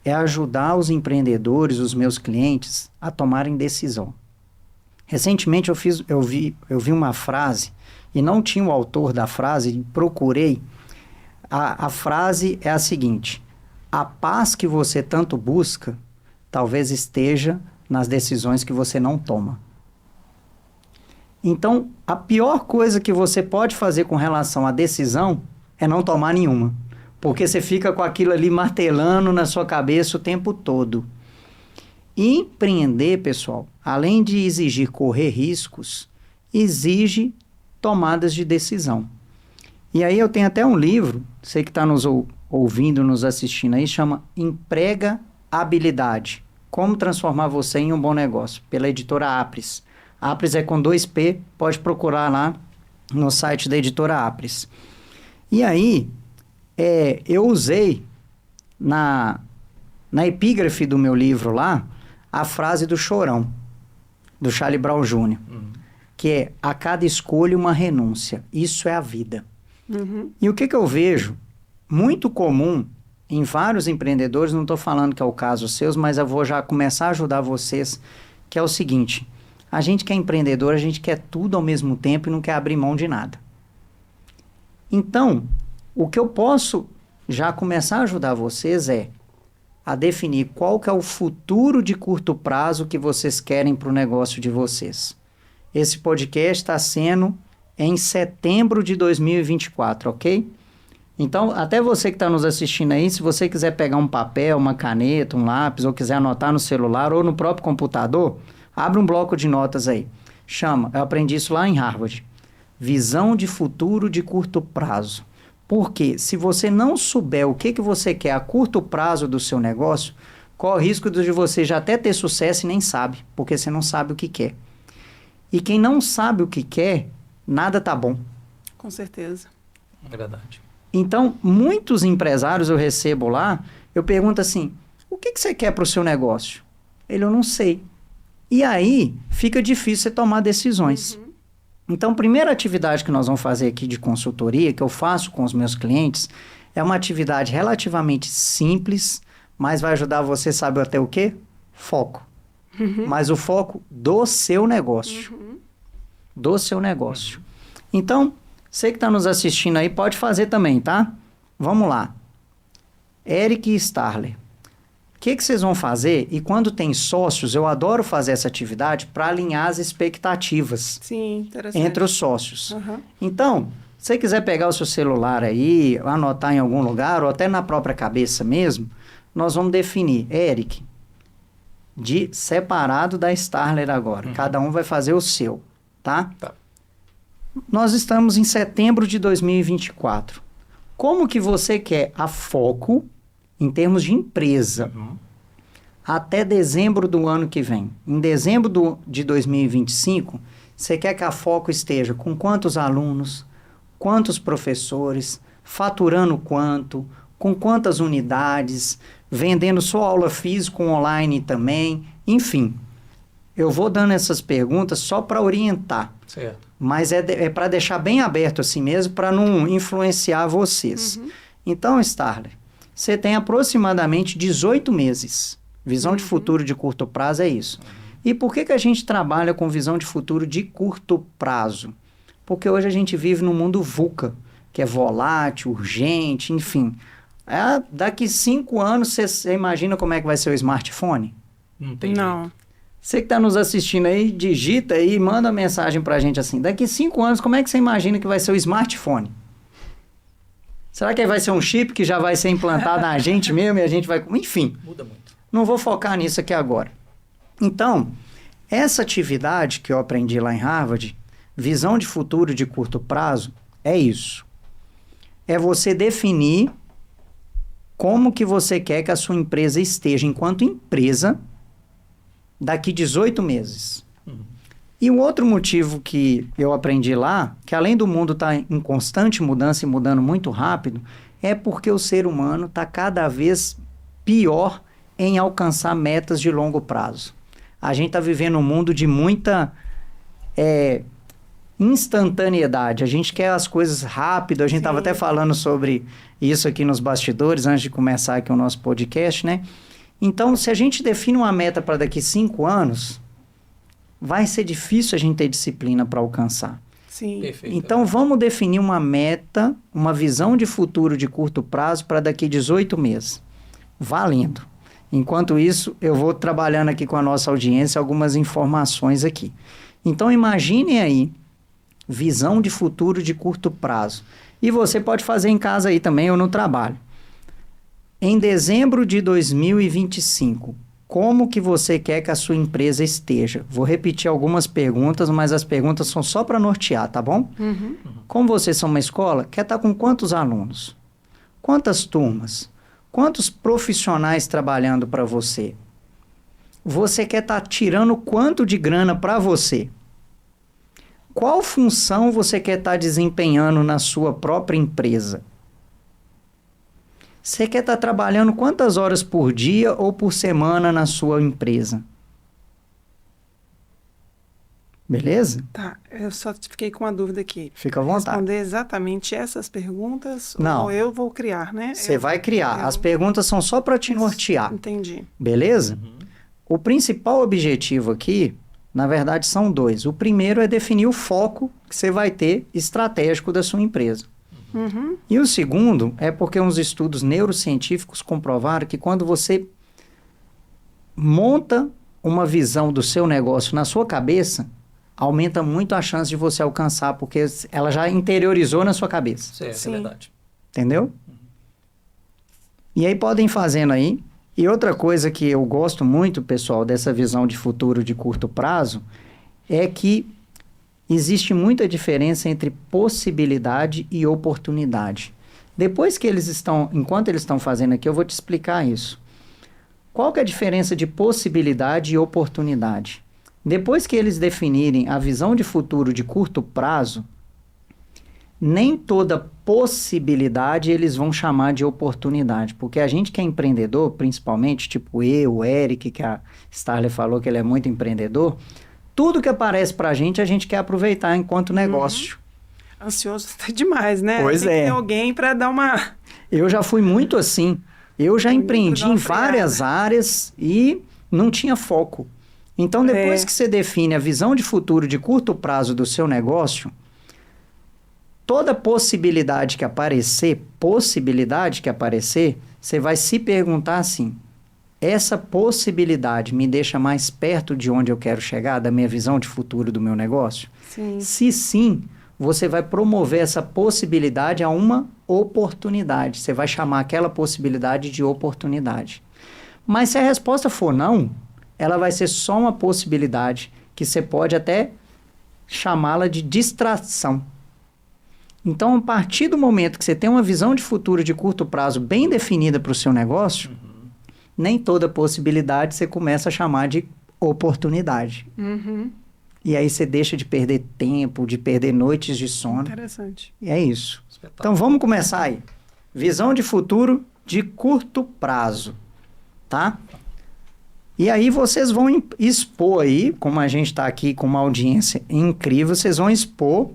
é ajudar os empreendedores, os meus clientes, a tomarem decisão. Recentemente eu vi uma frase, e não tinha o autor da frase, procurei. A frase é a seguinte: a paz que você tanto busca, talvez esteja nas decisões que você não toma. Então, a pior coisa que você pode fazer com relação à decisão é não tomar nenhuma. Porque você fica com aquilo ali martelando na sua cabeça o tempo todo. E empreender, pessoal, além de exigir correr riscos, exige tomadas de decisão. E aí eu tenho até um livro, você que está nos ouvindo, nos assistindo aí, chama Emprega Habilidade. Como transformar você em um bom negócio, pela editora Apres. Apres é com 2P, pode procurar lá no site da editora Apres. E aí, eu usei na epígrafe do meu livro lá, a frase do Chorão, do Charlie Brown Jr., que é: a cada escolha uma renúncia, isso é a vida. E o que eu vejo muito comum em vários empreendedores, não estou falando que é o caso seus, mas eu vou já começar a ajudar vocês, que é o seguinte: a gente que é empreendedor, a gente quer tudo ao mesmo tempo e não quer abrir mão de nada. Então, o que eu posso já começar a ajudar vocês é a definir qual que é o futuro de curto prazo que vocês querem para o negócio de vocês. Esse podcast está sendo em setembro de 2024, ok? Então, até você que está nos assistindo aí, se você quiser pegar um papel, uma caneta, um lápis, ou quiser anotar no celular ou no próprio computador, abre um bloco de notas aí. Eu aprendi isso lá em Harvard. Visão de futuro de curto prazo. Porque se você não souber o que você quer a curto prazo do seu negócio, corre o risco de você já até ter sucesso e nem sabe, porque você não sabe o que quer. E quem não sabe o que quer, nada tá bom. Com certeza. É verdade. Então, muitos empresários eu recebo lá, eu pergunto assim: o que você quer para o seu negócio? Eu não sei. E aí, fica difícil você tomar decisões. Então, a primeira atividade que nós vamos fazer aqui de consultoria, que eu faço com os meus clientes, é uma atividade relativamente simples, mas vai ajudar você, sabe até o quê? Foco. Mas o foco do seu negócio. Do seu negócio. Então, você que está nos assistindo aí, pode fazer também, tá? Vamos lá. Eric Starler. que vocês vão fazer? E quando tem sócios, eu adoro fazer essa atividade para alinhar as expectativas Sim, interessante. entre os sócios. Aham. Então, se você quiser pegar o seu celular aí, anotar em algum lugar, ou até na própria cabeça mesmo, nós vamos definir, Eric, separado da Starler agora. Cada um vai fazer o seu, tá? Tá. Nós estamos em setembro de 2024. Como que você quer a foco, em termos de empresa, até dezembro do ano que vem? Em dezembro de 2025, você quer que a foco esteja com quantos alunos, quantos professores, faturando quanto, com quantas unidades, vendendo só aula física, online também, enfim. Eu vou dando essas perguntas só para orientar. Certo. Mas é para deixar bem aberto assim mesmo, para não influenciar vocês. Então, Starler, você tem aproximadamente 18 meses. Visão de futuro de curto prazo é isso. E por que a gente trabalha com visão de futuro de curto prazo? Porque hoje a gente vive num mundo VUCA, que é volátil, urgente, enfim. Daqui 5 anos, você imagina como é que vai ser o smartphone? Não tem Não. Você que está nos assistindo aí, digita aí, manda uma mensagem para a gente assim. Daqui 5 anos, como é que você imagina que vai ser o smartphone? Será que vai ser um chip que já vai ser implantado na gente mesmo e a gente vai... Enfim, Muda muito. não vou focar nisso aqui agora. Então, essa atividade que eu aprendi lá em Harvard, visão de futuro de curto prazo, é isso. É você definir como que você quer que a sua empresa esteja enquanto empresa daqui 18 meses. E um outro motivo que eu aprendi lá, que além do mundo estar em constante mudança e mudando muito rápido, é porque o ser humano está cada vez pior em alcançar metas de longo prazo. A gente está vivendo um mundo de muita instantaneidade. A gente quer as coisas rápido. A gente estava até falando sobre isso aqui nos bastidores, antes de começar aqui o nosso podcast, né? Então, se a gente define uma meta para daqui 5 anos, vai ser difícil a gente ter disciplina para alcançar. Sim. Perfeito. Então, vamos definir uma meta, uma visão de futuro de curto prazo para daqui 18 meses. Valendo. Enquanto isso, eu vou trabalhando aqui com a nossa audiência algumas informações aqui. Então, imagine aí, visão de futuro de curto prazo. E você pode fazer em casa aí também ou no trabalho. Em dezembro de 2025, como que você quer que a sua empresa esteja? Vou repetir algumas perguntas, mas as perguntas são só para nortear, tá bom? Como vocês são uma escola, quer estar com quantos alunos? Quantas turmas? Quantos profissionais trabalhando para você? Você quer estar tirando quanto de grana para você? Qual função você quer estar desempenhando na sua própria empresa? Você quer estar trabalhando quantas horas por dia ou por semana na sua empresa? Beleza? Tá, eu só fiquei com uma dúvida aqui. Fica à vontade. Responder exatamente essas perguntas Não. ou eu vou criar, né? Você vai criar. As perguntas são só para te nortear. Entendi. Beleza? O principal objetivo aqui, na verdade, são 2. O primeiro é definir o foco que você vai ter estratégico da sua empresa. E o segundo é porque uns estudos neurocientíficos comprovaram que quando você monta uma visão do seu negócio na sua cabeça, aumenta muito a chance de você alcançar, porque ela já interiorizou na sua cabeça. Certo, Sim. é verdade. Entendeu? E aí podem ir fazendo aí. E outra coisa que eu gosto muito, pessoal, dessa visão de futuro de curto prazo, é que existe muita diferença entre possibilidade e oportunidade. Depois que enquanto eles estão fazendo aqui, eu vou te explicar isso. Qual que é a diferença de possibilidade e oportunidade? Depois que eles definirem a visão de futuro de curto prazo, nem toda possibilidade eles vão chamar de oportunidade, porque a gente que é empreendedor, principalmente, tipo eu, o Eric, que a Starler falou que ele é muito empreendedor, tudo que aparece pra gente, a gente quer aproveitar enquanto negócio. Ansioso tá demais, né? Pois Tem que é. ter alguém para dar uma... Eu já fui muito assim. Eu já empreendi em várias áreas e não tinha foco. Então, depois que você define a visão de futuro de curto prazo do seu negócio, toda possibilidade que aparecer, você vai se perguntar assim, essa possibilidade me deixa mais perto de onde eu quero chegar, da minha visão de futuro do meu negócio? Sim. Se sim, você vai promover essa possibilidade a uma oportunidade. Você vai chamar aquela possibilidade de oportunidade. Mas se a resposta for não, ela vai ser só uma possibilidade que você pode até chamá-la de distração. Então, a partir do momento que você tem uma visão de futuro de curto prazo bem definida para o seu negócio, nem toda possibilidade você começa a chamar de oportunidade. Uhum. E aí você deixa de perder tempo, de perder noites de sono. Interessante. E é isso. Espetáculo. Então vamos começar aí. Visão de futuro de curto prazo, tá? E aí vocês vão expor aí, como a gente está aqui com uma audiência incrível, vocês vão expor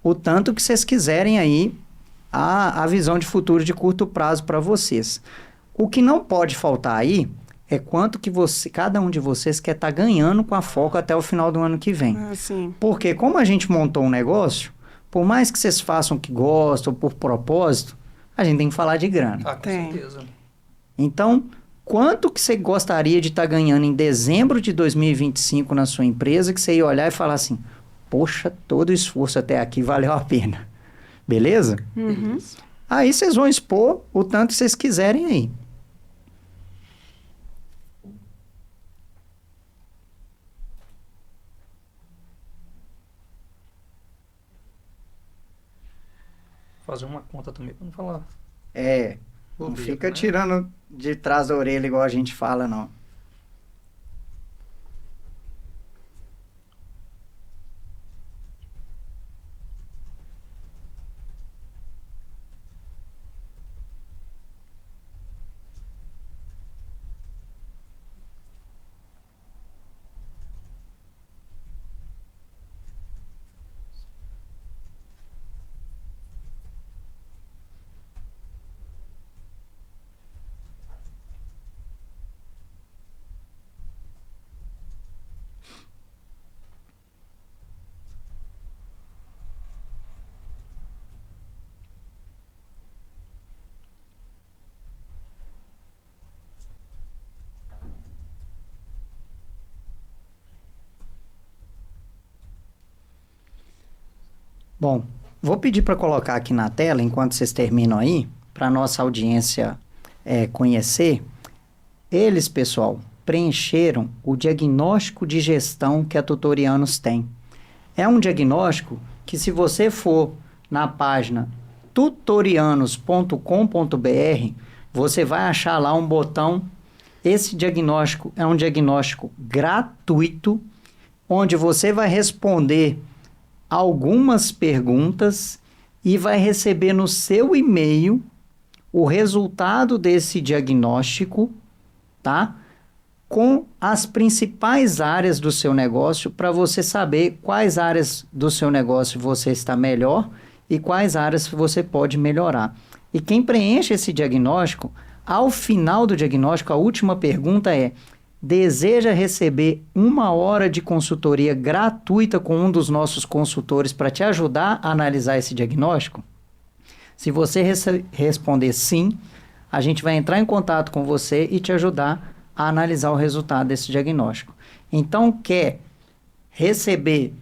o tanto que vocês quiserem aí a visão de futuro de curto prazo para vocês. O que não pode faltar aí é quanto que cada um de vocês quer estar ganhando com a Foco até o final do ano que vem. Ah, sim. Porque como a gente montou um negócio, por mais que vocês façam o que gostam, por propósito, a gente tem que falar de grana. Ah, com Tem. certeza. Então, quanto que você gostaria de estar ganhando em dezembro de 2025 na sua empresa, que você ia olhar e falar assim, poxa, todo o esforço até aqui valeu a pena. Beleza? Uhum. Aí vocês vão expor o tanto que vocês quiserem aí. Fazer uma conta também para não falar. Não bobeira, fica né? tirando de trás da orelha igual a gente fala, não. Bom, vou pedir para colocar aqui na tela, enquanto vocês terminam aí, para a nossa audiência conhecer. Eles, pessoal, preencheram o diagnóstico de gestão que a Tutorianos tem. É um diagnóstico que, se você for na página tutorianos.com.br, você vai achar lá um botão. Esse diagnóstico é um diagnóstico gratuito, onde você vai responder algumas perguntas e vai receber no seu e-mail o resultado desse diagnóstico, tá? Com as principais áreas do seu negócio, para você saber quais áreas do seu negócio você está melhor e quais áreas você pode melhorar. E quem preenche esse diagnóstico, ao final do diagnóstico, a última pergunta é: deseja receber 1 hora de consultoria gratuita com um dos nossos consultores para te ajudar a analisar esse diagnóstico? Se você responder sim, a gente vai entrar em contato com você e te ajudar a analisar o resultado desse diagnóstico. Então, quer receber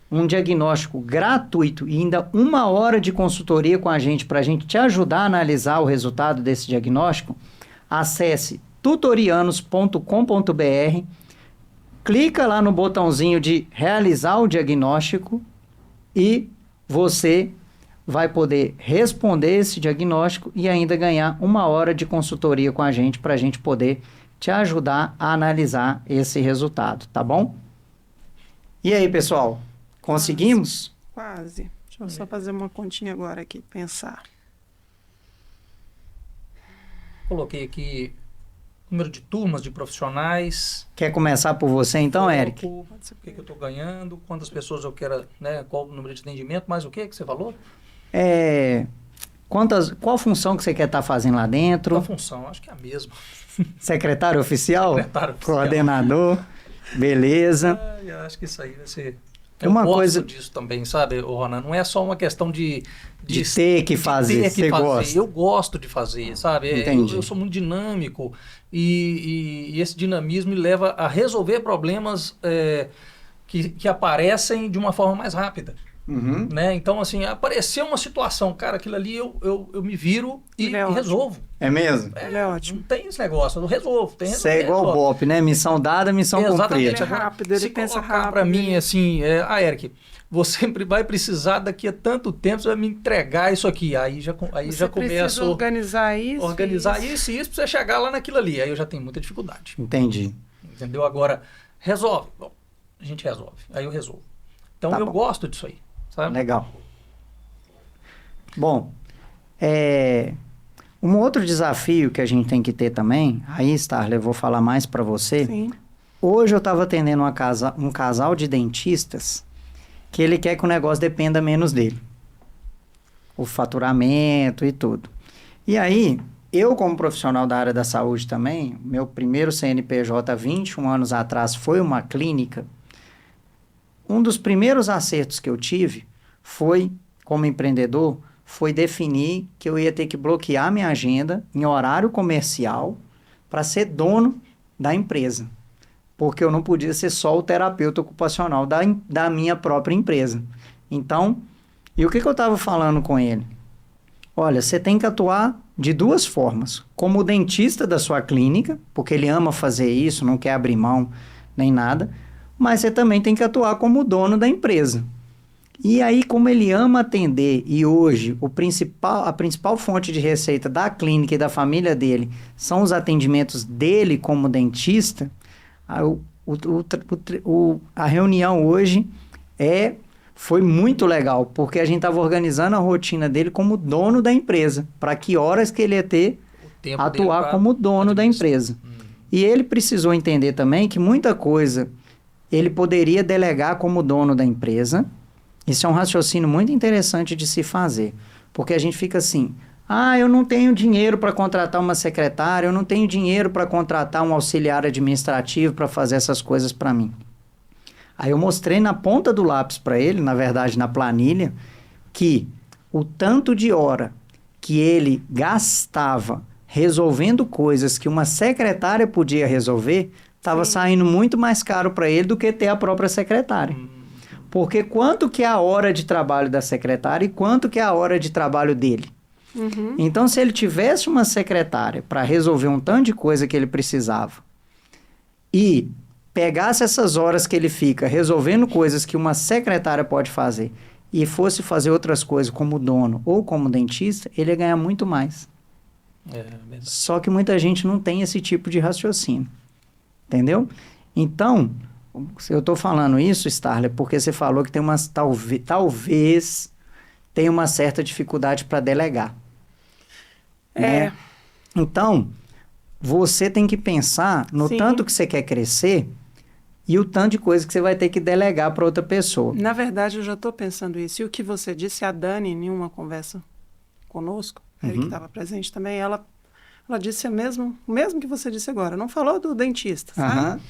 um diagnóstico gratuito e ainda 1 hora de consultoria com a gente para a gente te ajudar a analisar o resultado desse diagnóstico? Acesse tutorianos.com.br, clica lá no botãozinho de realizar o diagnóstico e você vai poder responder esse diagnóstico e ainda ganhar 1 hora de consultoria com a gente para a gente poder te ajudar a analisar esse resultado, tá bom? E aí, pessoal, conseguimos? Quase. Deixa eu só fazer uma continha agora aqui, pensar. Coloquei aqui número de turmas, de profissionais. Quer começar por você então, Eric? O que eu estou ganhando, quantas pessoas eu quero, né? Qual o número de atendimento, mais o que você falou? Qual função que você quer estar fazendo lá dentro? A função, acho que é a mesma. Secretário oficial? Secretário oficial. Coordenador? Beleza. Eu acho que isso aí vai ser Eu Uma gosto coisa disso também, sabe, Ronan? Não é só uma questão de ter que fazer, você gosta. Eu gosto de fazer, sabe? Entendi. Eu sou muito dinâmico e esse dinamismo me leva a resolver problemas que aparecem de uma forma mais rápida. Uhum. Né? Então, assim, apareceu uma situação, cara, aquilo ali eu me viro e resolvo. É mesmo? Ele é ótimo. Não tem esse negócio, eu resolvo. Você é igual o Bop, né? Missão dada, missão cumprida. Ele é rápido, ele pensa rápido. Para mim, assim, Eric, você vai precisar daqui a tanto tempo, você vai me entregar isso aqui. Aí já começa a organizar isso. Organizar isso pra você chegar lá naquilo ali. Aí eu já tenho muita dificuldade. Entendi. Entendeu? Agora, resolve. Bom, a gente resolve. Aí eu resolvo. Então Tá eu bom. gosto disso aí. Sabe? Legal. Bom, um outro desafio que a gente tem que ter também, aí, Starler, eu vou falar mais para você. Sim. Hoje eu estava atendendo um casal de dentistas que ele quer que o negócio dependa menos dele. O faturamento e tudo. E aí, eu como profissional da área da saúde também, meu primeiro CNPJ 21 anos atrás foi uma clínica. Um dos primeiros acertos que eu tive foi, como empreendedor, foi definir que eu ia ter que bloquear minha agenda em horário comercial para ser dono da empresa. Porque eu não podia ser só o terapeuta ocupacional da minha própria empresa. Então, e o que eu estava falando com ele? Olha, você tem que atuar de duas formas. Como dentista da sua clínica, porque ele ama fazer isso, não quer abrir mão nem nada, mas você também tem que atuar como dono da empresa. E aí, como ele ama atender, e hoje a principal fonte de receita da clínica e da família dele são os atendimentos dele como dentista, a reunião hoje foi muito legal, porque a gente estava organizando a rotina dele como dono da empresa, para que horas que ele ia ter atuar como dono da empresa. E ele precisou entender também que muita coisa ele poderia delegar como dono da empresa. Isso é um raciocínio muito interessante de se fazer, porque a gente fica assim, eu não tenho dinheiro para contratar uma secretária, eu não tenho dinheiro para contratar um auxiliar administrativo para fazer essas coisas para mim. Aí eu mostrei na ponta do lápis para ele, na verdade na planilha, que o tanto de hora que ele gastava resolvendo coisas que uma secretária podia resolver, estava saindo muito mais caro para ele do que ter a própria secretária. Porque quanto que é a hora de trabalho da secretária e quanto que é a hora de trabalho dele? Uhum. Então, se ele tivesse uma secretária para resolver um tanto de coisa que ele precisava e pegasse essas horas que ele fica resolvendo coisas que uma secretária pode fazer e fosse fazer outras coisas como dono ou como dentista, ele ia ganhar muito mais. Só que muita gente não tem esse tipo de raciocínio. Entendeu? Então, eu estou falando isso, Starler, porque você falou que tem talvez tenha uma certa dificuldade para delegar. Né? Então, você tem que pensar no tanto que você quer crescer e o tanto de coisa que você vai ter que delegar para outra pessoa. Na verdade, eu já estou pensando isso. E o que você disse, a Dani, em uma conversa conosco, ele que estava presente também, ela disse o mesmo que você disse agora. Não falou do dentista, sabe?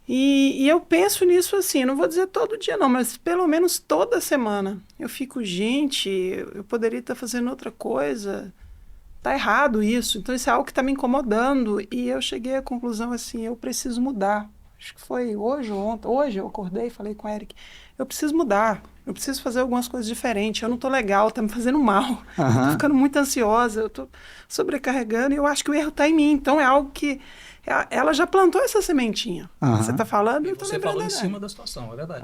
E eu penso nisso assim, não vou dizer todo dia não, mas pelo menos toda semana. Eu fico, gente, eu poderia estar fazendo outra coisa, tá errado isso. Então isso é algo que está me incomodando. E eu cheguei à conclusão assim, eu preciso mudar. Acho que foi hoje ou ontem. Hoje eu acordei e falei com o Eric, eu preciso mudar, eu preciso fazer algumas coisas diferentes, eu não tô legal, tá me fazendo mal. Eu tô ficando muito ansiosa, eu tô sobrecarregando e eu acho que o erro tá em mim. Então é algo que ela já plantou essa sementinha. Você tá falando, e eu tô você lembrando. falou em cima da situação, é verdade.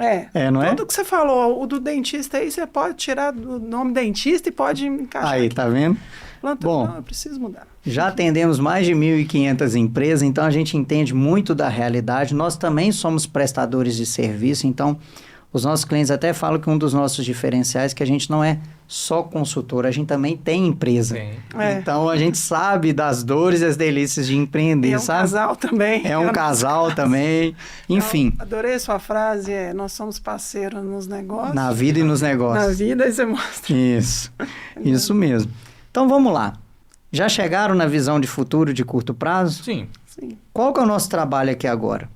Não é? Tudo que você falou, o do dentista aí, você pode tirar do nome dentista e pode encaixar. Aí, aqui. tá vendo? Plantou, não, eu preciso mudar. Já atendemos mais de 1.500 empresas, então a gente entende muito da realidade. Nós também somos prestadores de serviço, então os nossos clientes até falam que um dos nossos diferenciais é que a gente não é só consultor, a gente também tem empresa. Então a gente sabe das dores e as delícias de empreender, sabe? Casal também. É um casal também, enfim. Eu adorei sua frase, nós somos parceiros nos negócios. Na vida e nos negócios. Na vida, aí você mostra. Isso mesmo. Então vamos lá. Já chegaram na visão de futuro de curto prazo? Sim. Qual que é o nosso trabalho aqui agora?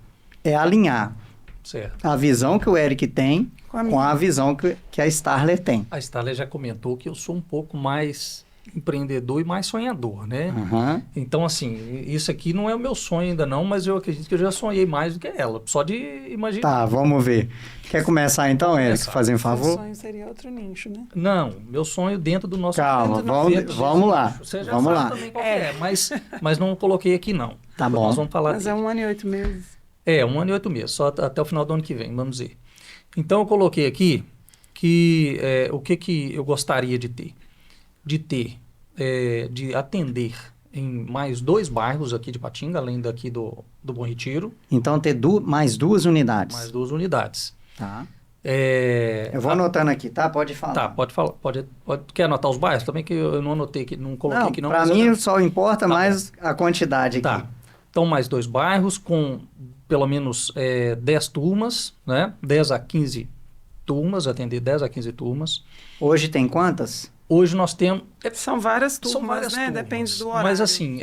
É alinhar a visão que o Eric tem com a visão que a Starler tem. A Starler já comentou que eu sou um pouco mais empreendedor e mais sonhador, né? Uhum. Então, assim, isso aqui não é o meu sonho ainda não, mas eu acredito que eu já sonhei mais do que ela, só de imaginar. Tá, vamos ver. Quer começar então, Érico? Fazer um Seu favor? sonho seria outro nicho, né? Não, meu sonho dentro do nosso... Calma, dentro do nosso vamos, vamos lá. Você já Vamos sabe lá. também qual que é, mas não coloquei aqui não. Tá Depois bom. Nós vamos falar Mas é dele. 1 ano e 8 meses. 1 ano e 8 meses, só até o final do ano que vem, vamos ver. Então eu coloquei aqui que o que eu gostaria de ter? De atender em mais 2 bairros aqui de Patinga, além daqui do Bom Retiro, Então, ter mais 2 unidades. mais 2 unidades. Tá. É, Eu vou anotando aqui, tá? Pode falar. Tá, pode falar. Quer anotar os bairros também? Que eu não anotei, não coloquei Não, aqui não. pra mas mim eu- só importa Tá mais a quantidade aqui. Tá. Então, mais 2 bairros com pelo menos 10 turmas, né? 10 a 15 turmas, atender 10 a 15 turmas. Hoje tem quantas? Hoje nós temos... São várias turmas, são várias né? turmas. Depende do horário. Mas assim,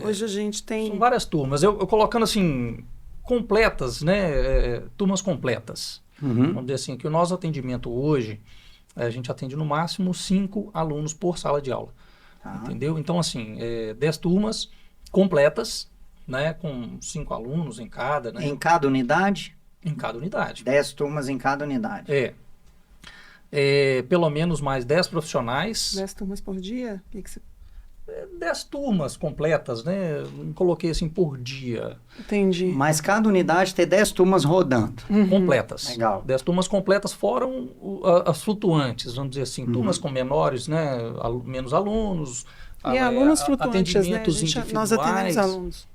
Hoje a gente tem... são várias turmas. Eu colocando assim, completas, né? Turmas completas. Uhum. Vamos dizer assim, que o nosso atendimento hoje, a gente atende no máximo 5 alunos por sala de aula. Tá. Entendeu? Então, assim, 10 turmas completas, né? Com 5 alunos em cada, né? Em cada unidade? Em cada unidade. 10 turmas em cada unidade. Pelo menos mais 10 profissionais. 10 turmas por dia? O que você... 10 turmas completas, né? Não coloquei assim por dia. Entendi. Mas cada unidade ter 10 turmas rodando. Completas. Legal. 10 turmas completas, fora as flutuantes, vamos dizer assim. Turmas com menores, né? Menos alunos. E alunos flutuantes, né? Atendimentos Nós atendemos individuais. alunos.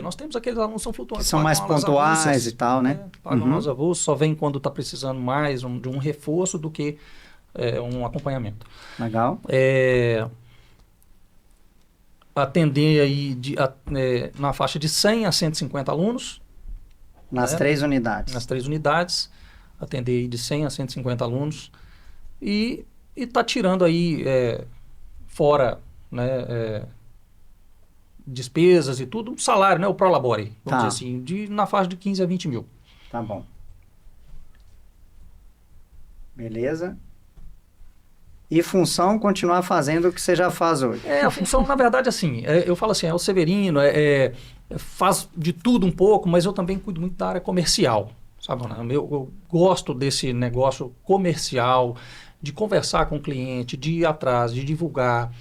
Nós temos aqueles alunos que são flutuantes. Que são pagam mais aulas pontuais avulsas, e tal, né? Pagam Uhum. aulas avulsas, só vem quando está precisando mais de um reforço do que um acompanhamento. Legal. Atender aí na faixa de 100 a 150 alunos, Nas É. 3 unidades. nas 3 unidades, atender aí de 100 a 150 alunos e tá tirando aí fora, né, despesas e tudo, um salário, né, o Prolabore, vamos Tá. dizer assim, na faixa de 15 a 20 mil. Tá bom. Beleza. E função, continuar fazendo o que você já faz hoje. A função, na verdade, assim, eu falo assim, o Severino faz de tudo um pouco, mas eu também cuido muito da área comercial, sabe? Eu gosto desse negócio comercial, de conversar com o cliente, de ir atrás, de divulgar.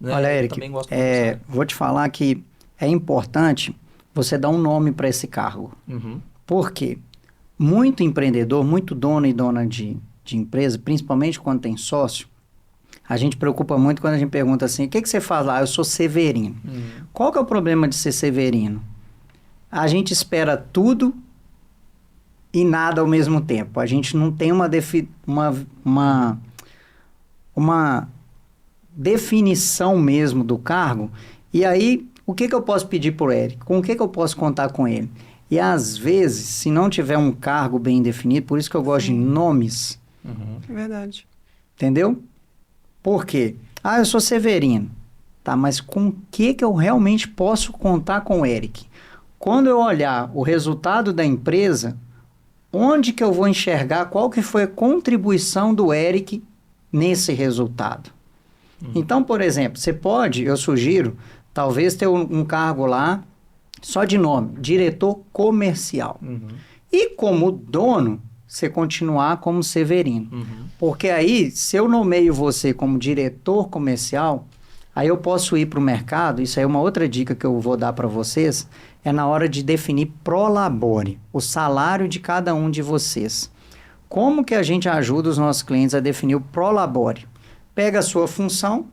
Né? Olha, Eu Eric, também gosto muito dessa área. vou te falar que é importante você dar um nome para esse cargo. Uhum. Por quê? Muito empreendedor, muito dono e dona de empresa, principalmente quando tem sócio, a gente preocupa muito quando a gente pergunta assim, o que você faz lá? Eu sou severino. Qual que é o problema de ser severino? A gente espera tudo e nada ao mesmo tempo. A gente não tem uma definição mesmo do cargo. E aí, o que eu posso pedir por Eric? Com o que eu posso contar com ele? E às vezes, se não tiver um cargo bem definido, por isso que eu gosto de nomes, É verdade. entendeu? Por quê? Eu sou severino. Tá, mas com o que eu realmente posso contar com o Eric? Quando eu olhar o resultado da empresa, onde que eu vou enxergar qual que foi a contribuição do Eric nesse resultado? Então, por exemplo, você pode, eu sugiro, talvez ter um cargo lá, só de nome, diretor comercial. E como dono, você continuar como Severino. Porque aí, se eu nomeio você como diretor comercial, aí eu posso ir para o mercado, isso aí é uma outra dica que eu vou dar para vocês, é na hora de definir Prolabore, o salário de cada um de vocês. Como que a gente ajuda os nossos clientes a definir o Prolabore? Pega a sua função,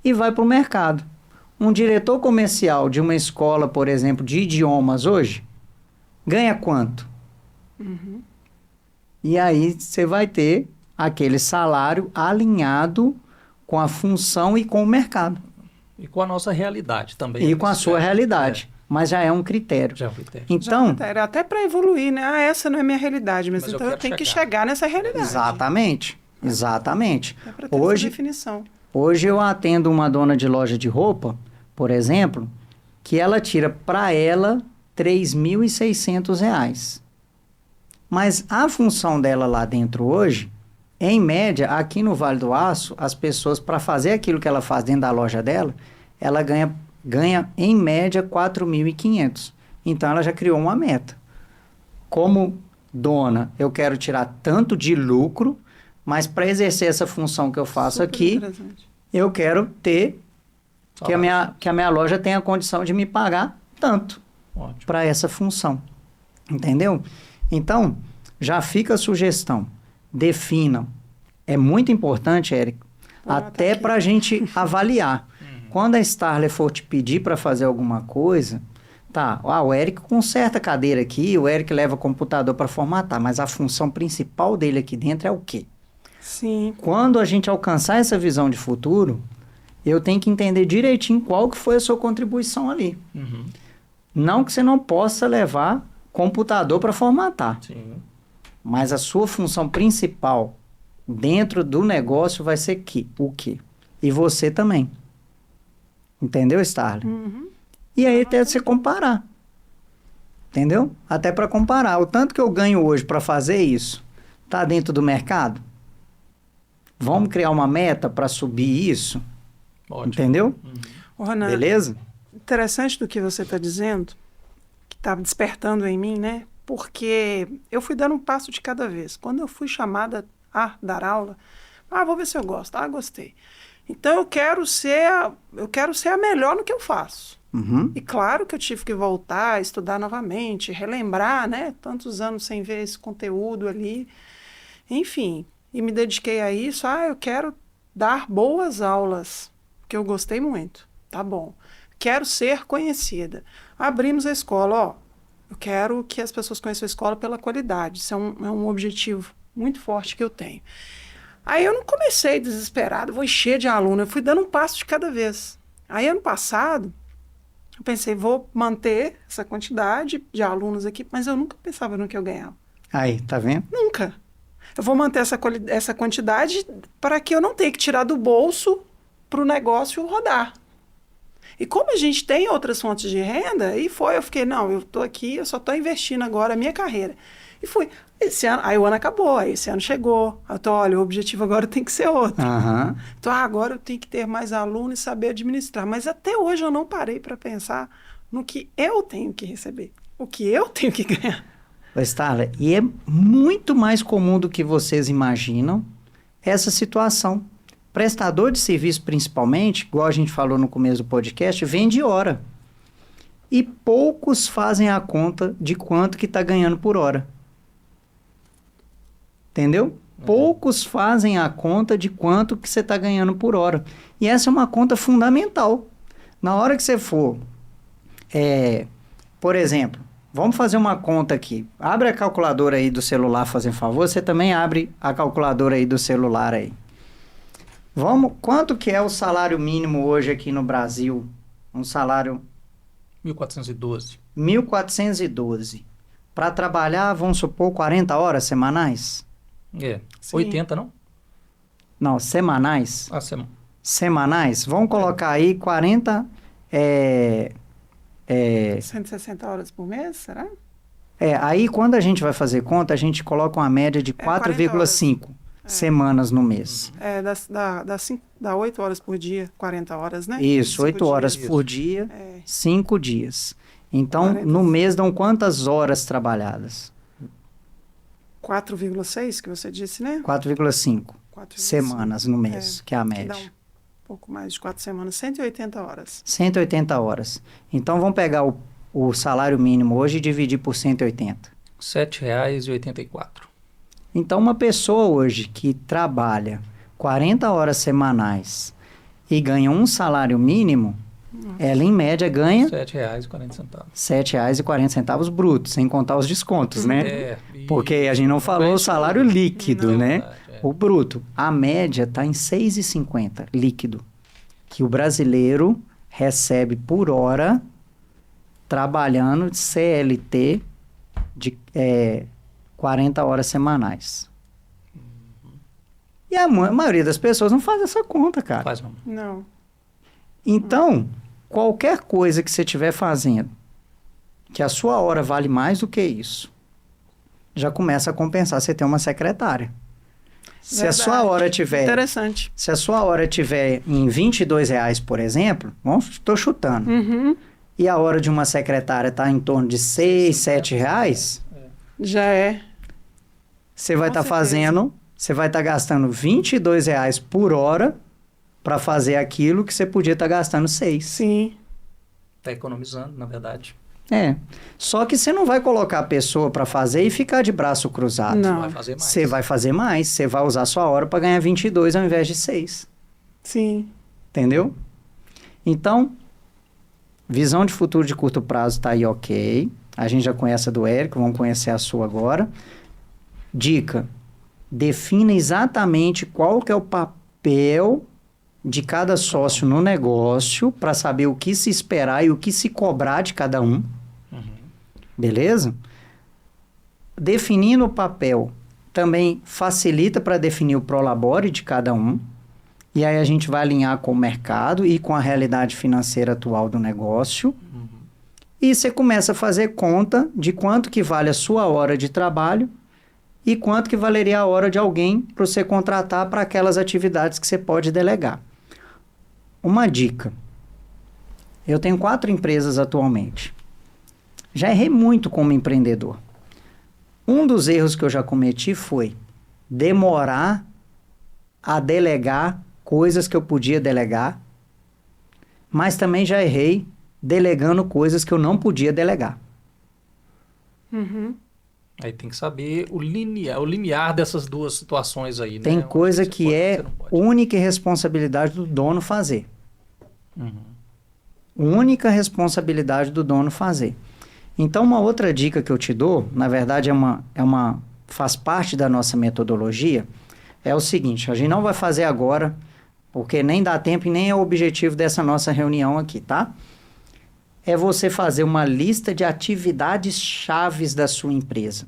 e vai para o mercado. Um diretor comercial de uma escola, por exemplo, de idiomas hoje, ganha quanto? E aí você vai ter aquele salário alinhado com a função e com o mercado. E com a nossa realidade também. E com a sua realidade. Mas já é um critério. Já é um critério. Então, Era até para evoluir, né? Essa não é minha realidade, mas Mas eu então eu quero tenho que chegar. chegar nessa realidade. exatamente. É para ter Hoje, essa definição. Hoje eu atendo uma dona de loja de roupa, por exemplo, que ela tira para ela R$ 3.600. Mas a função dela lá dentro hoje, em média, aqui no Vale do Aço, as pessoas, para fazer aquilo que ela faz dentro da loja dela, ela ganha em média 4.500. Então, ela já criou uma meta. Como dona, eu quero tirar tanto de lucro, mas para exercer essa função que eu faço Super aqui, interessante. eu quero ter que a minha loja tenha a condição de me pagar tanto Ótimo. para essa função. Entendeu? Então, já fica a sugestão. Definam. É muito importante, Érico, até para a gente avaliar. Quando a Starler for te pedir para fazer alguma coisa, tá, o Érico conserta a cadeira aqui, o Érico leva o computador para formatar, mas a função principal dele aqui dentro é o quê? Sim. Quando a gente alcançar essa visão de futuro, eu tenho que entender direitinho qual que foi a sua contribuição ali. Uhum. Não que você não possa levar computador para formatar, Sim. mas a sua função principal dentro do negócio vai ser o quê? E você também. Entendeu, Starler? Uhum. E aí até você comparar. Entendeu? Até para comparar. O tanto que eu ganho hoje para fazer isso, tá dentro do mercado? Vamos criar uma meta para subir isso? Ótimo. Entendeu? Ô, Ronan, Beleza? interessante do que você está dizendo, que está despertando em mim, né? Porque eu fui dando um passo de cada vez. Quando eu fui chamada a dar aula, vou ver se eu gosto. Gostei. Então eu quero ser a melhor no que eu faço. Uhum. E claro que eu tive que voltar, estudar novamente, relembrar, né? Tantos anos sem ver esse conteúdo ali. Enfim, e me dediquei a isso. Eu quero dar boas aulas, que eu gostei muito. Tá bom. Quero ser conhecida. Abrimos a escola, eu quero que as pessoas conheçam a escola pela qualidade. Isso é um objetivo muito forte que eu tenho. Aí eu não comecei desesperado, vou encher de aluno. Eu fui dando um passo de cada vez. Aí ano passado, eu pensei, vou manter essa quantidade de alunos aqui, mas eu nunca pensava no que eu ganhava. Aí, tá vendo? Nunca. Eu vou manter essa quantidade para que eu não tenha que tirar do bolso para o negócio rodar. E como a gente tem outras fontes de renda, eu fiquei, não, eu estou aqui, eu só estou investindo agora a minha carreira. E fui. Esse ano, aí o ano acabou, aí esse ano chegou. Eu tô, olha, o objetivo agora tem que ser outro. Uhum. Então, agora eu tenho que ter mais alunos e saber administrar. Mas até hoje eu não parei para pensar no que eu tenho que receber, o que eu tenho que ganhar. Starler, e é muito mais comum do que vocês imaginam essa situação. Prestador de serviço, principalmente, igual a gente falou no começo do podcast, vende hora. E poucos fazem a conta de quanto que está ganhando por hora. Entendeu? Poucos fazem a conta de quanto que você está ganhando por hora. E essa é uma conta fundamental. Na hora que você for, por exemplo, vamos fazer uma conta aqui. Abre a calculadora aí do celular, fazendo favor. Você também abre a calculadora aí do celular aí. Quanto que é o salário mínimo hoje aqui no Brasil? Um salário... 1.412. 1.412. Para trabalhar, vamos supor, 40 horas semanais? Sim. 80, não? Não, semanais. Semanais? Vamos colocar aí 40... 160 horas por mês, será? Aí quando a gente vai fazer conta, a gente coloca uma média de 4,5 semanas no mês. Dá 8 horas por dia, 40 horas, né? Isso, 8 horas dias. por dia, 5 dias. Então, 40. no mês dão quantas horas trabalhadas? 4,6 que você disse, né? 4,5 4,5 semanas no mês, que é a que média. dá um pouco mais de 4 semanas, 180 horas. 180 horas. Então, vamos pegar o salário mínimo hoje e dividir por 180. R$ 7,84. Então, uma pessoa hoje que trabalha 40 horas semanais e ganha um salário mínimo, ela em média ganha R$ 7,40. R$ 7,40 brutos, sem contar os descontos, né? Porque a gente não falou o salário líquido, Não, né? verdade, O bruto. A média está em R$ 6,50 líquido, que o brasileiro recebe por hora trabalhando de CLT de 40 horas semanais. E a maioria das pessoas não faz essa conta, cara. Faz não. Não. Então, qualquer coisa que você estiver fazendo, que a sua hora vale mais do que isso, já começa a compensar você ter uma secretária. Se a Verdade. sua hora tiver... Interessante. Se a sua hora tiver em R$ 22, por exemplo, estou chutando, Uhum. e a hora de uma secretária está em torno de R$ 6, R$ 7, Já é. você vai Com estar certeza. você vai estar gastando R$ 22 por hora para fazer aquilo que você podia estar gastando 6. Sim. Está economizando, na verdade. Só que você não vai colocar a pessoa para fazer e ficar de braço cruzado. Não. Vai fazer mais. Você vai fazer mais, você vai usar a sua hora para ganhar 22 ao invés de 6. Sim. Entendeu? Então, visão de futuro de curto prazo está aí ok. A gente já conhece a do Érico, vamos conhecer a sua agora. Dica: defina exatamente qual que é o papel de cada sócio no negócio para saber o que se esperar e o que se cobrar de cada um. Beleza? Definindo o papel também facilita para definir o prolabore de cada um. E aí a gente vai alinhar com o mercado e com a realidade financeira atual do negócio. E você começa a fazer conta de quanto que vale a sua hora de trabalho e quanto que valeria a hora de alguém para você contratar para aquelas atividades que você pode delegar. Uma dica. Eu tenho 4 empresas atualmente. Já errei muito como empreendedor. Um dos erros que eu já cometi foi demorar a delegar coisas que eu podia delegar, mas também já errei delegando coisas que eu não podia delegar. Uhum. Aí tem que saber o limiar dessas duas situações aí, né? Tem Onde coisa você que pode, é você não pode. única responsabilidade do dono fazer. Única responsabilidade do dono fazer. Então, uma outra dica que eu te dou, na verdade faz parte da nossa metodologia, é o seguinte: a gente não vai fazer agora, porque nem dá tempo e nem é o objetivo dessa nossa reunião aqui, tá? É você fazer uma lista de atividades chaves da sua empresa.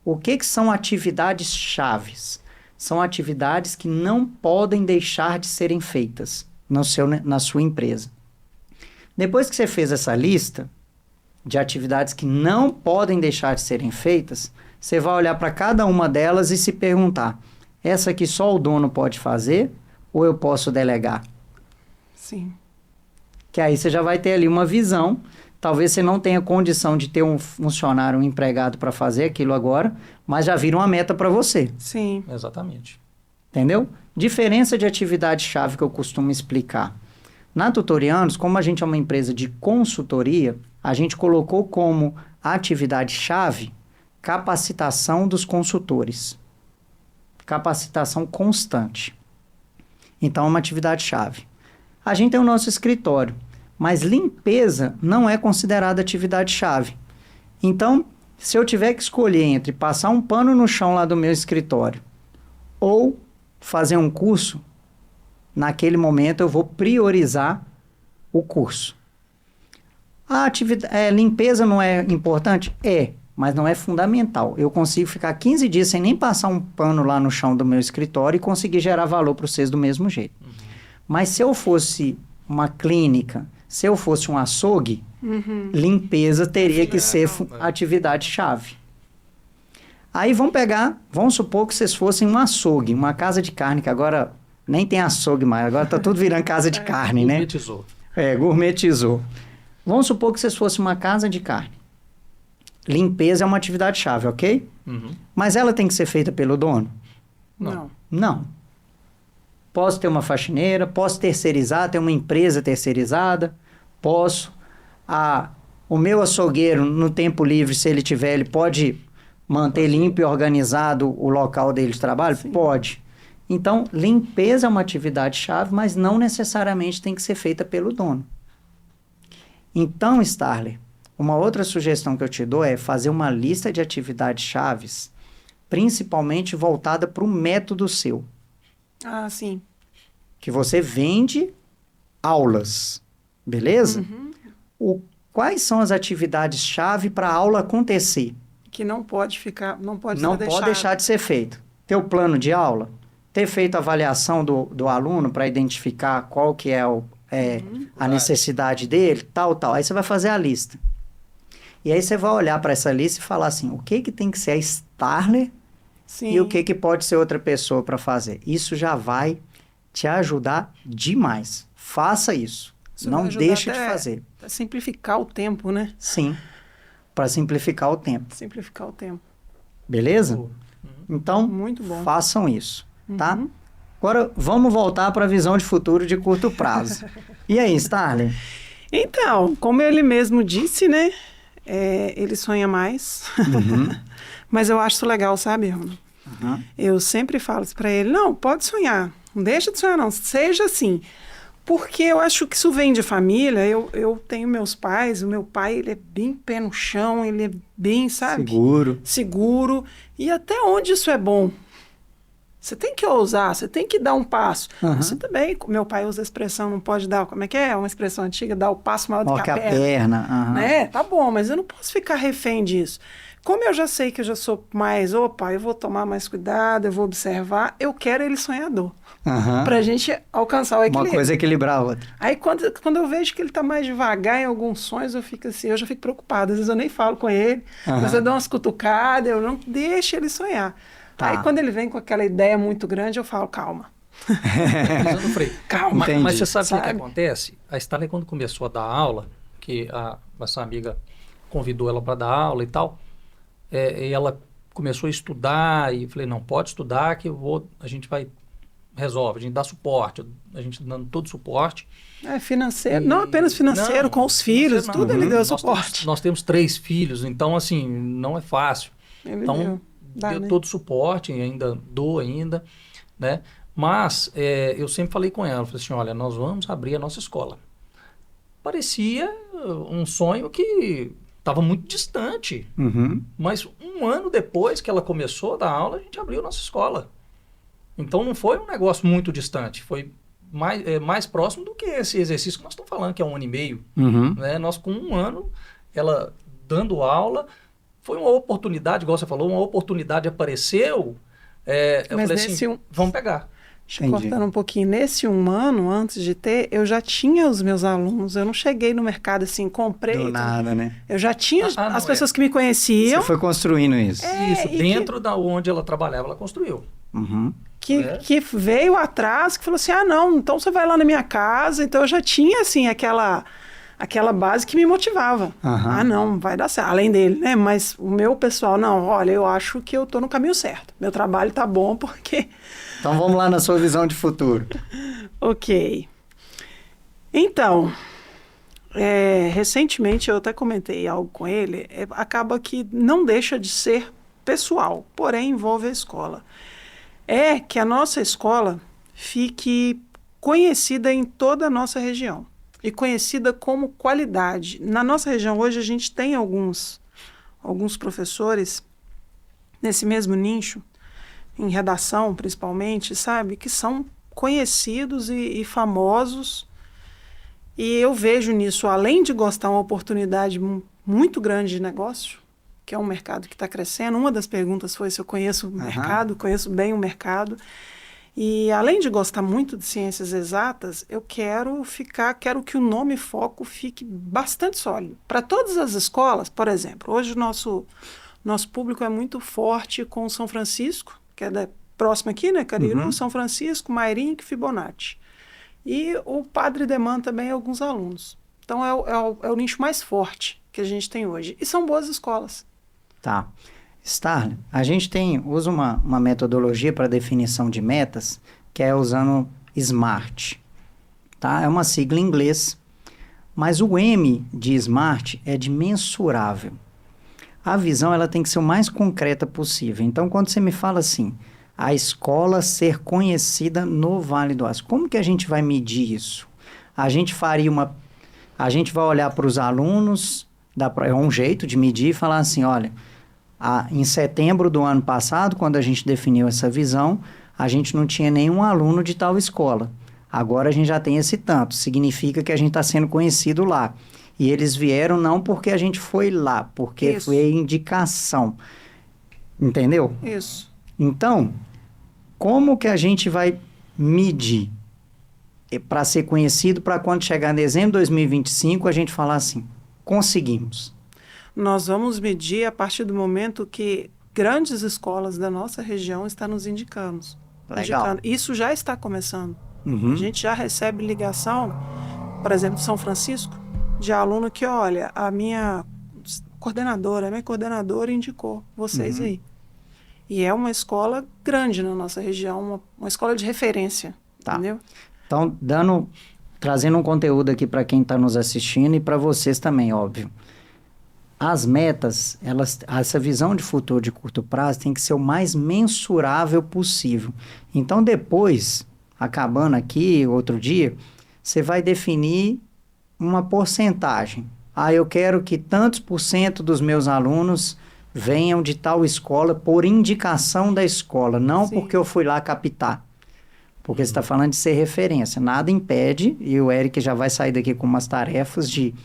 O que são atividades chaves? São atividades que não podem deixar de serem feitas na sua empresa. Depois que você fez essa lista de atividades que não podem deixar de serem feitas, você vai olhar para cada uma delas e se perguntar: essa aqui só o dono pode fazer ou eu posso delegar? Sim. Que aí você já vai ter ali uma visão. Talvez você não tenha condição de ter um funcionário, um empregado para fazer aquilo agora, mas já vira uma meta para você. Sim. Exatamente. Entendeu? Diferença de atividade-chave que eu costumo explicar. Na Tutorianos, como a gente é uma empresa de consultoria, a gente colocou como atividade-chave capacitação dos consultores. Capacitação constante. Então, é uma atividade-chave. A gente tem o nosso escritório, mas limpeza não é considerada atividade-chave. Então, se eu tiver que escolher entre passar um pano no chão lá do meu escritório ou fazer um curso, naquele momento eu vou priorizar o curso. A limpeza não é importante? É, mas não é fundamental. Eu consigo ficar 15 dias sem nem passar um pano lá no chão do meu escritório e conseguir gerar valor para vocês do mesmo jeito. Mas se eu fosse uma clínica, se eu fosse um açougue, limpeza teria que ser atividade-chave. Aí vamos supor que vocês fossem um açougue, uma casa de carne, que agora nem tem açougue mais, agora tá tudo virando casa de carne, né? Gourmetizou. Gourmetizou. Vamos supor que vocês fossem uma casa de carne. Limpeza é uma atividade-chave, ok? Mas ela tem que ser feita pelo dono? Não. Não. Posso ter uma faxineira, posso terceirizar, ter uma empresa terceirizada, posso. O meu açougueiro, no tempo livre, se ele tiver, ele pode manter limpo e organizado o local dele de trabalho? Sim. Pode. Então, limpeza é uma atividade-chave, mas não necessariamente tem que ser feita pelo dono. Então, Starler, uma outra sugestão que eu te dou é fazer uma lista de atividades chaves, principalmente voltada para o método seu. Ah, sim. Que você vende aulas, beleza? Quais são as atividades-chave para a aula acontecer? Que não pode ficar, não pode Não ser pode deixado. deixar de ser feito. Ter o plano de aula, ter feito a avaliação do aluno para identificar qual que é a necessidade dele, tal. Aí você vai fazer a lista. E aí você vai olhar para essa lista e falar assim, o que tem que ser a Starler Sim. e o que pode ser outra pessoa para fazer. Isso já vai te ajudar demais. Faça isso. Isso Não vai ajudar deixe de até fazer. a simplificar o tempo, né? Sim, para simplificar o tempo. Simplificar o tempo. Beleza? Boa. Então, Muito bom. façam isso, tá? Uhum. Agora, vamos voltar para a visão de futuro de curto prazo. E aí, Starling? Então, como ele mesmo disse, né? Ele sonha mais. Uhum. Mas eu acho isso legal, sabe, Rona? Uhum. Eu sempre falo isso pra ele, não, pode sonhar, não deixa de sonhar não, seja assim. Porque eu acho que isso vem de família, eu tenho meus pais, o meu pai, ele é bem pé no chão, ele é bem, sabe? Seguro. E até onde isso é bom? Você tem que ousar, você tem que dar um passo. Uhum. Você também, meu pai usa a expressão, não pode dar, como é que é? Uma expressão antiga, dar o passo maior do que a perna. Uhum. Né? Tá bom, mas eu não posso ficar refém disso. Como eu já sei que eu já sou mais, opa, eu vou tomar mais cuidado, eu vou observar, eu quero ele sonhador. Uhum. Pra gente alcançar o equilíbrio. Uma coisa equilibrar a outra. Aí quando eu vejo que ele tá mais devagar em alguns sonhos, eu fico assim, eu já fico preocupada. Às vezes eu nem falo com ele, mas eu dou umas cutucadas, eu não deixo ele sonhar. Tá. Aí quando ele vem com aquela ideia muito grande, eu falo, calma. Calma. Mas você sabe o que Sabe? acontece? A Starling, quando começou a dar aula, que essa amiga convidou ela para dar aula e tal, e ela começou a estudar, e eu falei, não, pode estudar que a gente resolve, a gente dá suporte, a gente dando todo suporte. Financeiro, não apenas financeiro, com os filhos, tudo ele deu suporte. Nós temos 3 filhos, então assim, não é fácil. Ele Então, deu né? todo suporte, ainda dou ainda, né? Mas eu sempre falei com ela, falei assim, olha, nós vamos abrir a nossa escola. Parecia um sonho que estava muito distante, mas um ano depois que ela começou a dar aula, a gente abriu a nossa escola. Então não foi um negócio muito distante, foi mais próximo do que esse exercício que nós estamos falando, que é 1 ano e meio. Né? Nós com 1 ano, ela dando aula, foi uma oportunidade, igual você falou, uma oportunidade apareceu, eu Mas falei assim, vamos pegar. Cortando um pouquinho, nesse 1 ano, antes de ter, eu já tinha os meus alunos, eu não cheguei no mercado assim, comprei. Do nada, né? Eu já tinha as pessoas que me conheciam. Você foi construindo isso. Isso, dentro da onde ela trabalhava, ela construiu. Que veio atrás, que falou assim, não, então você vai lá na minha casa. Então eu já tinha, assim, aquela base que me motivava. Não, vai dar certo. Além dele, né? Mas o meu pessoal, não, olha, eu acho que eu tô no caminho certo. Meu trabalho tá bom porque... Então vamos lá na sua visão de futuro. Ok. Então, recentemente eu até comentei algo com ele, acaba que não deixa de ser pessoal, porém envolve a escola. É que a nossa escola fique conhecida em toda a nossa região e conhecida como qualidade. Na nossa região hoje a gente tem alguns professores nesse mesmo nicho, em redação principalmente, sabe, que são conhecidos e famosos, e eu vejo nisso, além de gostar, uma oportunidade muito grande de negócio, que é um mercado que está crescendo. Uma das perguntas foi se eu conheço o mercado, conheço bem o mercado, e além de gostar muito de ciências exatas, eu quero que o nome Foco fique bastante sólido. Para todas as escolas, por exemplo, hoje o nosso público é muito forte com São Francisco, que é próximo aqui, né? Cariru, São Francisco, Mairink e Fibonacci. E o Padre Deman também, alguns alunos. Então, é o nicho mais forte que a gente tem hoje. E são boas escolas. Tá. Starling, a gente usa uma metodologia para definição de metas, que é usando SMART. Tá? É uma sigla em inglês. Mas o M de SMART é de mensurável. A visão ela tem que ser o mais concreta possível. Então, quando você me fala assim, a escola ser conhecida no Vale do Aço, como que a gente vai medir isso? A gente vai olhar para os alunos, é um jeito de medir e falar assim, olha, em setembro do ano passado, quando a gente definiu essa visão, a gente não tinha nenhum aluno de tal escola. Agora a gente já tem esse tanto, significa que a gente está sendo conhecido lá. E eles vieram não porque a gente foi lá, porque foi indicação. Entendeu? Isso. Então, como que a gente vai medir para ser conhecido, para quando chegar em dezembro de 2025, a gente falar assim, conseguimos? Nós vamos medir a partir do momento que grandes escolas da nossa região estão nos indicando. Legal. Isso já está começando. Uhum. A gente já recebe ligação, por exemplo, de São Francisco, de aluno que, olha, a minha coordenadora indicou vocês aí. E é uma escola grande na nossa região, uma escola de referência, entendeu? Então, trazendo um conteúdo aqui para quem está nos assistindo e para vocês também, óbvio. As metas, essa visão de futuro de curto prazo tem que ser o mais mensurável possível. Então, depois, acabando aqui, outro dia, você vai definir uma porcentagem. Eu quero que tantos por cento dos meus alunos venham de tal escola por indicação da escola, não porque eu fui lá captar. Porque você está falando de ser referência. Nada impede, e o Eric já vai sair daqui com umas tarefas de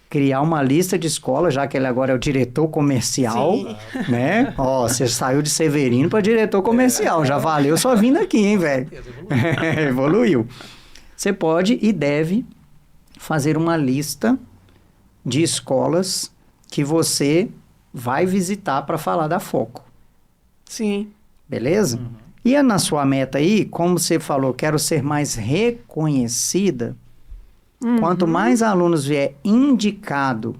criar uma lista de escolas, já que ele agora é o diretor comercial, né? Você saiu de Severino para diretor comercial, já valeu sua vinda aqui, hein, velho? Evoluiu. Você pode e deve fazer uma lista de escolas que você vai visitar para falar da Foco. Sim. Beleza? E na sua meta aí, como você falou, quero ser mais reconhecida, quanto mais alunos vier indicado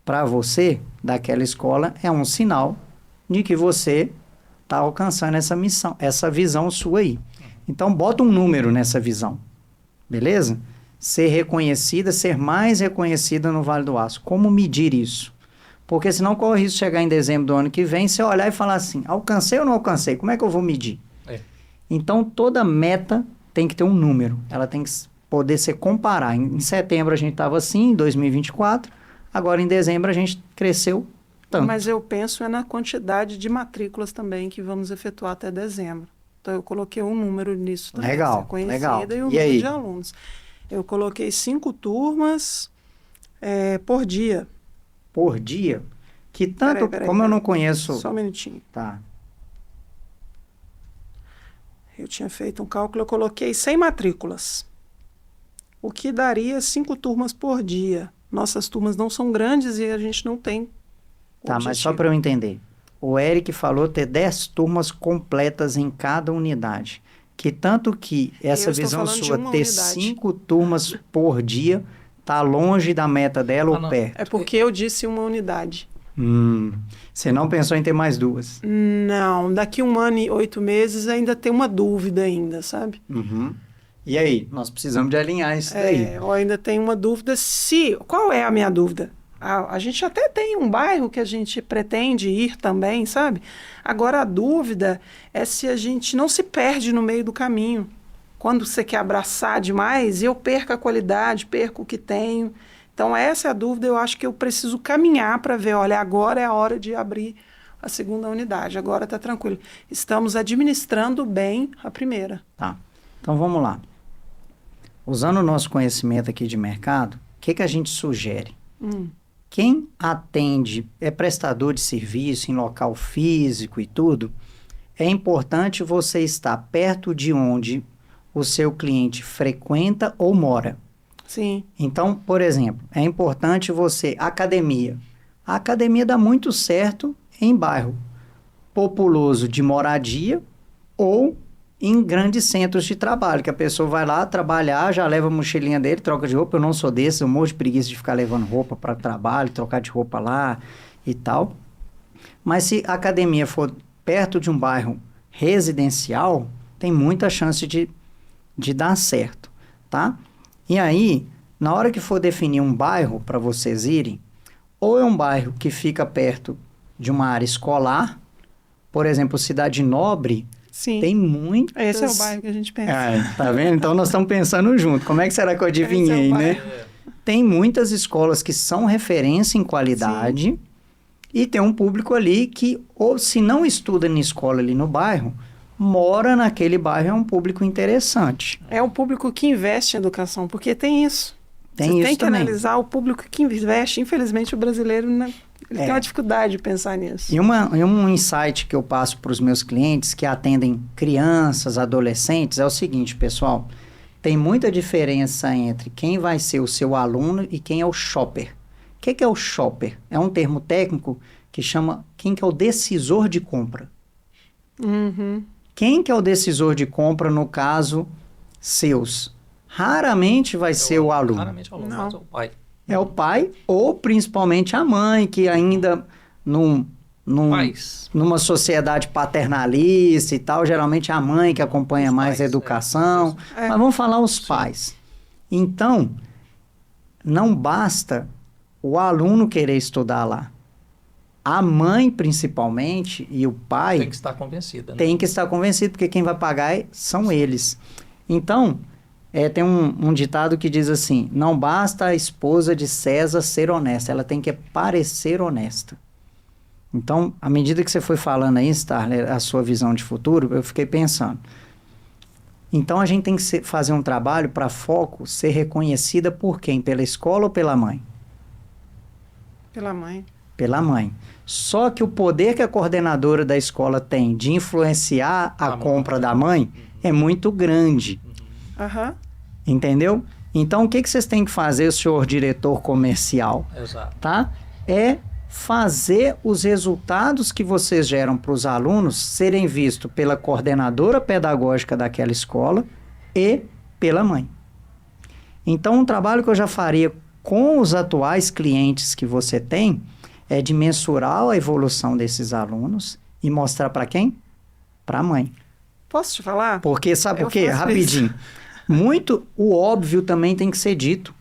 para você daquela escola, é um sinal de que você está alcançando essa missão, essa visão sua aí. Então, bota um número nessa visão, beleza? Ser reconhecida, ser mais reconhecida no Vale do Aço. Como medir isso? Porque senão corre risco de chegar em dezembro do ano que vem, você olhar e falar assim, alcancei ou não alcancei? Como é que eu vou medir? Então, toda meta tem que ter um número. Ela tem que poder se comparar. Em setembro a gente estava assim, em 2024. Agora, em dezembro, a gente cresceu tanto. Mas eu penso na quantidade de matrículas também que vamos efetuar até dezembro. Então, eu coloquei um número nisso também. Legal, conhecida legal. E o número de alunos. Eu coloquei 5 turmas por dia. Por dia? Que tanto... Como eu não conheço... Só um minutinho. Tá. Eu tinha feito um cálculo, eu coloquei 100 matrículas. O que daria 5 turmas por dia. Nossas turmas não são grandes e a gente não tem Tá, mas só para eu entender. O Eric falou ter 10 turmas completas em cada unidade. Que tanto que essa visão sua ter 5 turmas por dia tá longe da meta dela ou perto? É porque eu disse uma unidade. Você não pensou em ter mais 2? Não, daqui 1 ano e 8 meses ainda tem uma dúvida ainda, sabe? E aí? Nós precisamos de alinhar isso daí. Eu ainda tenho uma dúvida Qual é a minha dúvida? A gente até tem um bairro que a gente pretende ir também, sabe? Agora a dúvida é se a gente não se perde no meio do caminho. Quando você quer abraçar demais, eu perco a qualidade, perco o que tenho. Então essa é a dúvida, eu acho que eu preciso caminhar para ver, olha, agora é a hora de abrir a segunda unidade, agora está tranquilo. Estamos administrando bem a primeira. Tá, então vamos lá. Usando o nosso conhecimento aqui de mercado, o que a gente sugere? Quem atende, é prestador de serviço em local físico e tudo, é importante você estar perto de onde o seu cliente frequenta ou mora. Sim. Então, por exemplo, é importante academia. A academia dá muito certo em bairro populoso de moradia ou em grandes centros de trabalho, que a pessoa vai lá trabalhar, já leva a mochilinha dele, troca de roupa. Eu não sou desse, eu morro de preguiça de ficar levando roupa para trabalho, trocar de roupa lá e tal. Mas se a academia for perto de um bairro residencial, tem muita chance de dar certo, tá? E aí, na hora que for definir um bairro para vocês irem, ou é um bairro que fica perto de uma área escolar, por exemplo, Cidade Nobre, sim, tem muitas... Esse é o bairro que a gente pensa. Tá vendo? Então nós estamos pensando junto. Como é que será que eu adivinhei, né? Tem muitas escolas que são referência em qualidade, sim, e tem um público ali que, ou se não estuda na escola ali no bairro, mora naquele bairro, é um público interessante. É um público que investe em educação, porque tem isso. Você tem que também analisar o público que investe. Infelizmente, o brasileiro ele tem uma dificuldade de pensar nisso. E um insight que eu passo para os meus clientes que atendem crianças, adolescentes, é o seguinte, pessoal. Tem muita diferença entre quem vai ser o seu aluno e quem é o shopper. O que é o shopper? É um termo técnico que chama quem que é o decisor de compra. Uhum. Quem que é o decisor de compra no caso seus? Raramente vai ser o aluno. Raramente é o aluno, Não. mas é o pai. É o pai ou principalmente a mãe, que ainda Pais. numa sociedade paternalista e tal, geralmente é a mãe que acompanha Os mais a pais, educação. É. Mas vamos falar os Sim. pais. Então, não basta o aluno querer estudar lá. A mãe, principalmente, e o pai Tem que estar convencida, né? tem que estar convencido, porque quem vai pagar são eles. Então, tem um ditado que diz assim, não basta a esposa de César ser honesta, ela tem que parecer honesta. Então, à medida que você foi falando aí, Starler, a sua visão de futuro, eu fiquei pensando. Então, a gente tem que fazer um trabalho para foco ser reconhecida por quem? Pela escola ou pela mãe? Pela mãe. Pela mãe. Só que o poder que a coordenadora da escola tem de influenciar a A compra mãe. da mãe é muito grande. Aham. Entendeu? Então, o que vocês têm que fazer, senhor diretor comercial, Exato. tá? É fazer os resultados que vocês geram para os alunos serem vistos pela coordenadora pedagógica daquela escola e pela mãe. Então, um trabalho que eu já faria com os atuais clientes que você tem é de mensurar a evolução desses alunos e mostrar para quem? Para a mãe. Posso te falar? Porque, sabe Eu por quê? faço Rapidinho. Muito, o óbvio também tem que ser dito.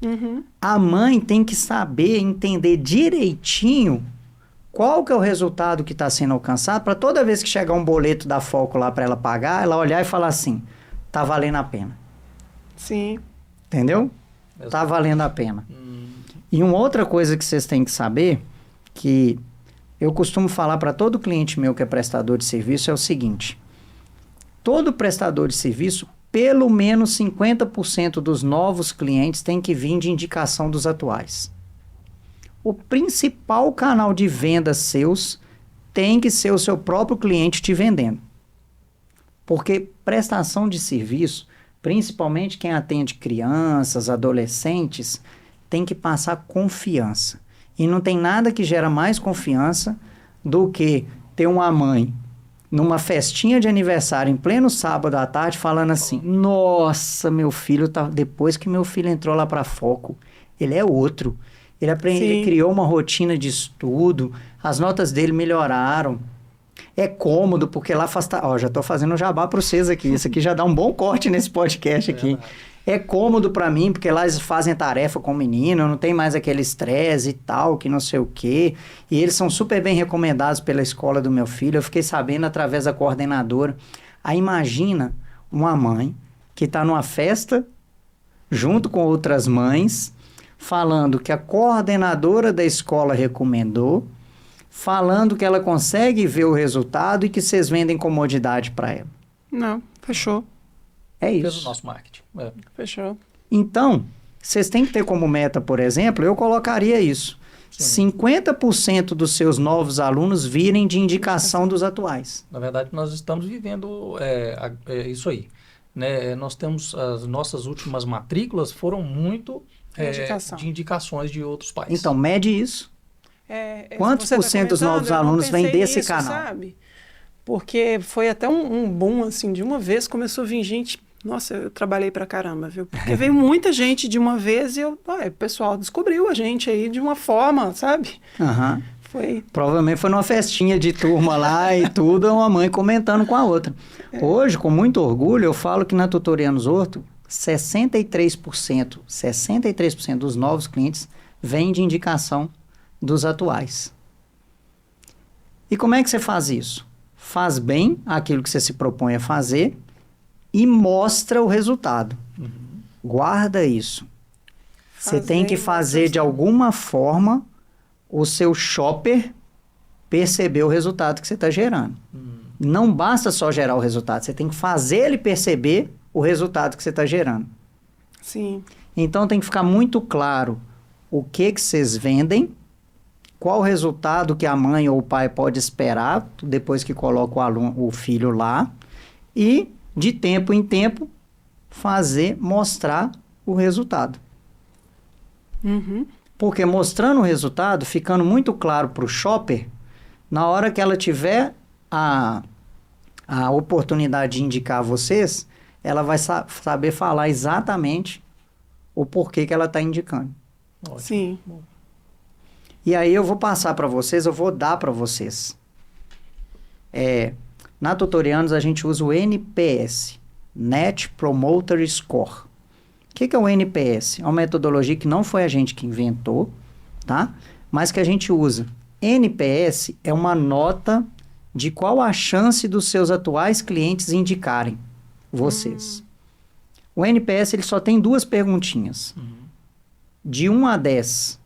Uhum. A mãe tem que saber, entender direitinho qual que é o resultado que está sendo alcançado, para toda vez que chegar um boleto da Foco lá para ela pagar, ela olhar e falar assim, tá valendo a pena. Sim. Entendeu? Exato. Tá valendo a pena. E uma outra coisa que vocês têm que saber, que eu costumo falar para todo cliente meu que é prestador de serviço, é o seguinte, todo prestador de serviço, pelo menos 50% dos novos clientes tem que vir de indicação dos atuais. O principal canal de venda seus tem que ser o seu próprio cliente te vendendo. Porque prestação de serviço, principalmente quem atende crianças, adolescentes, tem que passar confiança. E não tem nada que gera mais confiança do que ter uma mãe numa festinha de aniversário em pleno sábado à tarde falando assim, nossa, meu filho tá, depois que meu filho entrou lá para Foco, ele é outro. Ele criou uma rotina de estudo, as notas dele melhoraram. É cômodo, porque lá faz... Ó, já tô fazendo jabá para vocês aqui. Isso aqui já dá um bom corte nesse podcast aqui. É cômodo para mim, porque lá eles fazem tarefa com o menino, não tem mais aquele estresse e tal, que não sei o quê. E eles são super bem recomendados pela escola do meu filho. Eu fiquei sabendo através da coordenadora. Aí imagina uma mãe que está numa festa, junto com outras mães, falando que a coordenadora da escola recomendou, falando que ela consegue ver o resultado e que vocês vendem comodidade para ela. Não, fechou. É Fez o isso. nosso marketing. Fechou. Então, vocês têm que ter como meta, por exemplo, eu colocaria isso. Sim. 50% dos seus novos alunos virem de indicação dos atuais. Na verdade, nós estamos vivendo isso aí. Né? Nós temos as nossas últimas matrículas foram muito de indicações de outros pais. Então, mede isso. Quantos Você por cento dos novos alunos vêm desse nisso, canal? Sabe? Porque foi até um boom, assim, de uma vez começou a vir gente. Nossa, eu trabalhei pra caramba, viu? Porque veio muita gente de uma vez e o pessoal descobriu a gente aí de uma forma, sabe? Aham. Foi. Provavelmente foi numa festinha de turma lá e tudo, uma mãe comentando com a outra. Hoje, com muito orgulho, eu falo que na Tutorianos Horto, 63% dos novos clientes vêm de indicação dos atuais. E como é que você faz isso? Faz bem aquilo que você se propõe a fazer e mostra o resultado. Guarda isso. Você tem que fazer de alguma forma o seu shopper perceber o resultado que você está gerando. Não basta só gerar o resultado, você tem que fazer ele perceber o resultado que você está gerando. Sim. Então tem que ficar muito claro o que vocês vendem, qual o resultado que a mãe ou o pai pode esperar depois que coloca o filho lá e, de tempo em tempo, mostrar o resultado. Uhum. Porque mostrando o resultado, ficando muito claro para o shopper, Na hora que ela tiver a oportunidade de indicar vocês, ela vai saber falar exatamente o porquê que ela está indicando. Ótimo. Sim. E aí eu vou passar para vocês, eu vou dar para vocês. Na Tutorianos a gente usa o NPS, Net Promoter Score. O que é o NPS? É uma metodologia que não foi a gente que inventou, tá? Mas que a gente usa. NPS é uma nota de qual a chance dos seus atuais clientes indicarem vocês. O NPS ele só tem 2 perguntinhas. De 1 a 10,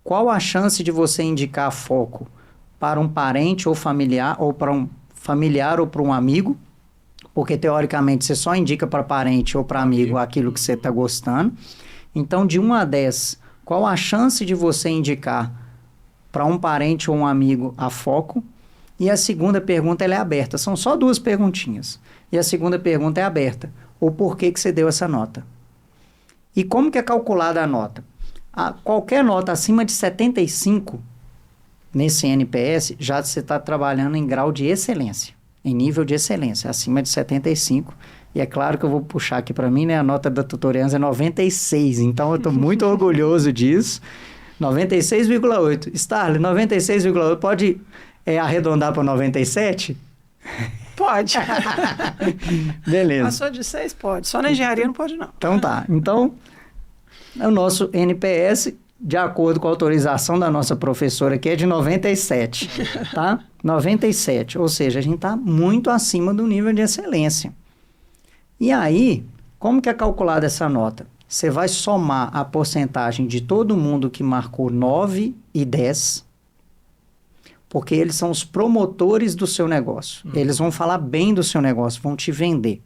qual a chance de você indicar foco para um parente ou familiar, ou para um familiar ou para um amigo? Porque, teoricamente, você só indica para parente ou para amigo aquilo que você está gostando. Então, de 1 a 10, qual a chance de você indicar para um parente ou um amigo a foco? E a segunda pergunta ela é aberta. São só 2 perguntinhas. E a segunda pergunta é aberta. O porquê que você deu essa nota? E como que é calculada a nota? Qualquer nota acima de 75, nesse NPS, já você está trabalhando em grau de excelência, em nível de excelência, acima de 75. E é claro que eu vou puxar aqui para mim, né? A nota da Tutorianos é 96, então eu estou muito orgulhoso disso. 96,8. Starley, 96,8. Pode arredondar para 97? Pode. Beleza. Passou de 6? Pode. Só na engenharia não pode, não. Então tá. Então, o nosso NPS, de acordo com a autorização da nossa professora aqui, é de 97, tá? 97. Ou seja, a gente está muito acima do nível de excelência. E aí, como que é calculada essa nota? Você vai somar a porcentagem de todo mundo que marcou 9 e 10, porque eles são os promotores do seu negócio. Eles vão falar bem do seu negócio, vão te vender.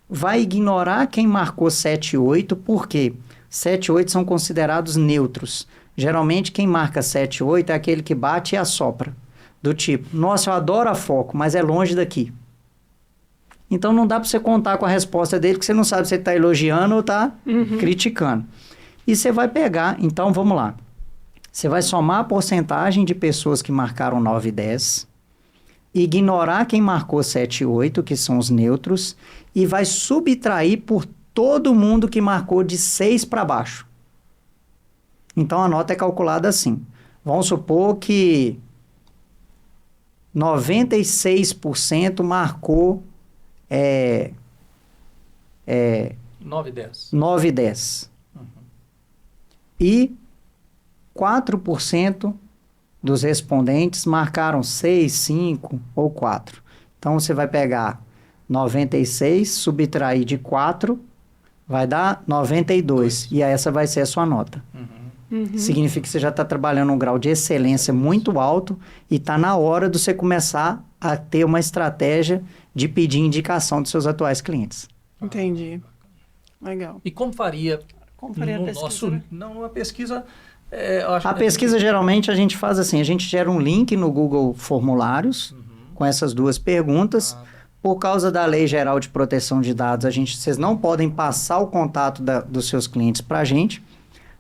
Vai ignorar quem marcou 7 e 8, porque 7 e 8 são considerados neutros. Geralmente, quem marca 7 e 8 é aquele que bate e assopra. Do tipo, nossa, eu adoro a foco, mas é longe daqui. Então, não dá para você contar com a resposta dele, porque você não sabe se ele está elogiando ou está criticando. E você vai pegar, então, vamos lá. Você vai somar a porcentagem de pessoas que marcaram 9 e 10, ignorar quem marcou 7 e 8, que são os neutros, e vai subtrair por todo mundo que marcou de 6 para baixo. Então, a nota é calculada assim. Vamos supor que 96% marcou 9 e 10. 9 e 10. E 4% dos respondentes marcaram 6, 5 ou 4. Então, você vai pegar 96, subtrair de 4, vai dar 92. E essa vai ser a sua nota. Significa que você já está trabalhando um grau de excelência muito alto e está na hora de você começar a ter uma estratégia de pedir indicação dos seus atuais clientes. Entendi. Legal. E como faria Como faria a no pesquisa, nosso... né? Não, uma pesquisa... eu acho A que pesquisa, geralmente, a gente faz assim, a gente gera um link no Google Formulários com essas 2 perguntas. Por causa da Lei Geral de Proteção de Dados, vocês não podem passar o contato dos seus clientes para a gente.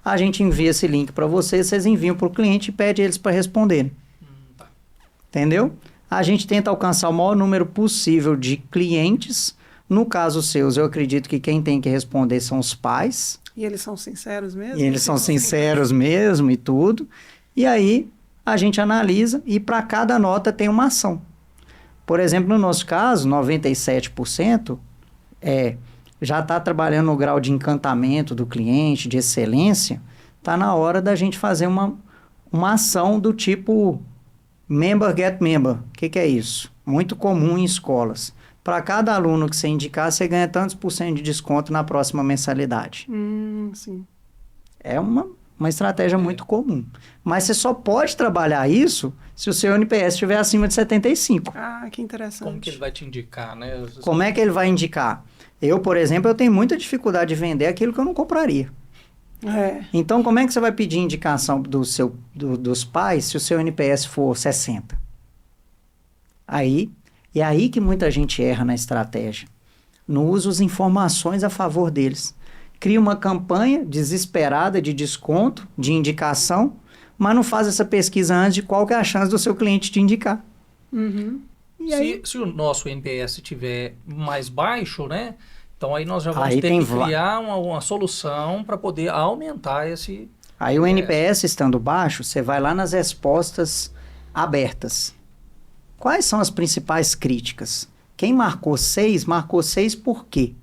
A gente envia esse link para vocês enviam para o cliente e pede eles para responderem. Entendeu? A gente tenta alcançar o maior número possível de clientes. No caso seus, eu acredito que quem tem que responder são os pais. E eles são sinceros mesmo? E eles são sinceros mesmo e tudo. E aí, a gente analisa e para cada nota tem uma ação. Por exemplo, no nosso caso, 97% já está trabalhando no grau de encantamento do cliente, de excelência. Está na hora da gente fazer uma ação do tipo Member Get Member. O que é isso? Muito comum em escolas. Para cada aluno que você indicar, você ganha tantos % de desconto na próxima mensalidade. Sim. É uma estratégia muito comum. Mas você só pode trabalhar isso se o seu NPS estiver acima de 75. Ah, que interessante. Como que ele vai te indicar, né? Como é que ele vai indicar? Eu, por exemplo, eu tenho muita dificuldade de vender aquilo que eu não compraria. Então, como é que você vai pedir indicação dos pais se o seu NPS for 60? É aí que muita gente erra na estratégia. Não usa as informações a favor deles. Cria uma campanha desesperada de desconto, de indicação, mas não faz essa pesquisa antes de qual que é a chance do seu cliente te indicar. Uhum. E aí, Se o nosso NPS estiver mais baixo, né? Então aí nós já vamos Aí ter tem que criar uma solução para poder aumentar esse... aí o NPS estando baixo, você vai lá nas respostas abertas. Quais são as principais críticas? Quem marcou 6 por quê?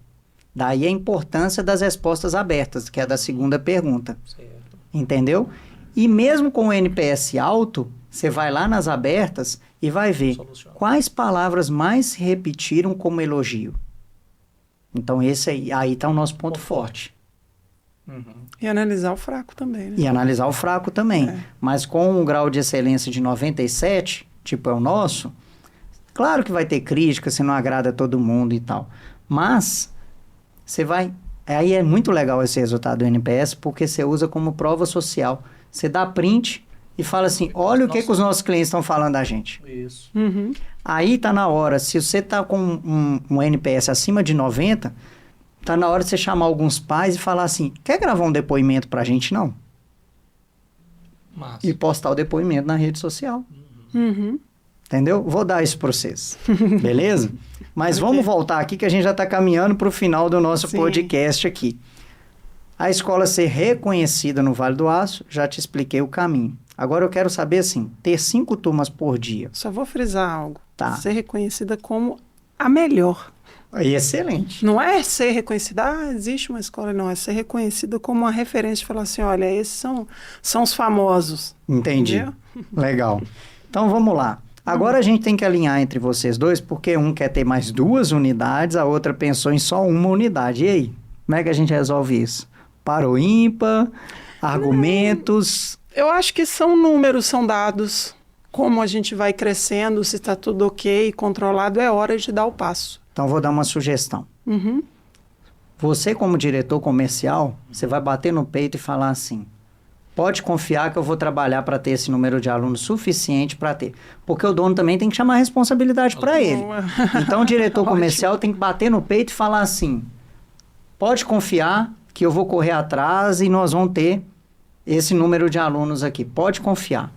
Daí a importância das respostas abertas, que é a da segunda pergunta. Certo. Entendeu? E mesmo com o NPS alto, você vai lá nas abertas e vai ver Soluciona. quais palavras mais se repetiram como elogio. Então esse aí está o nosso ponto forte. Uhum. E analisar o fraco também, né? E analisar o fraco também. É. Mas com um grau de excelência de 97, tipo é o nosso, claro que vai ter crítica se não agrada a todo mundo e tal. Mas você vai... Aí é muito legal esse resultado do NPS, porque você usa como prova social. Você dá print e fala assim, olha o que os nossos clientes estão falando da gente. Isso. Uhum. Aí tá na hora, se você tá com um NPS acima de 90, tá na hora de você chamar alguns pais e falar assim, quer gravar um depoimento pra gente, não? Massa. E postar o depoimento na rede social. Uhum. Entendeu? Vou dar isso pra vocês. Beleza? Mas vamos voltar aqui que a gente já tá caminhando pro final do nosso Sim. podcast aqui. A escola ser reconhecida no Vale do Aço, já te expliquei o caminho. Agora eu quero saber assim, ter 5 turmas por dia. Só vou frisar algo. Tá. Ser reconhecida como a melhor. Aí, excelente. Não é ser reconhecida, existe uma escola, não. É ser reconhecida como uma referência e falar assim, olha, esses são os famosos. Entendi. Entendeu? Legal. Então vamos lá. Agora a gente tem que alinhar entre vocês dois, porque um quer ter mais 2 unidades, a outra pensou em só uma unidade. E aí? Como é que a gente resolve isso? Para o ímpar, argumentos. Eu acho que são números, são dados. Como a gente vai crescendo, se está tudo ok, controlado, é hora de dar o passo. Então vou dar uma sugestão. Uhum. Você, como diretor comercial, você vai bater no peito e falar assim: pode confiar que eu vou trabalhar para ter esse número de alunos suficiente para ter. Porque o dono também tem que chamar a responsabilidade para ele. Então o diretor comercial tem que bater no peito e falar assim: pode confiar que eu vou correr atrás e nós vamos ter esse número de alunos aqui. Pode confiar.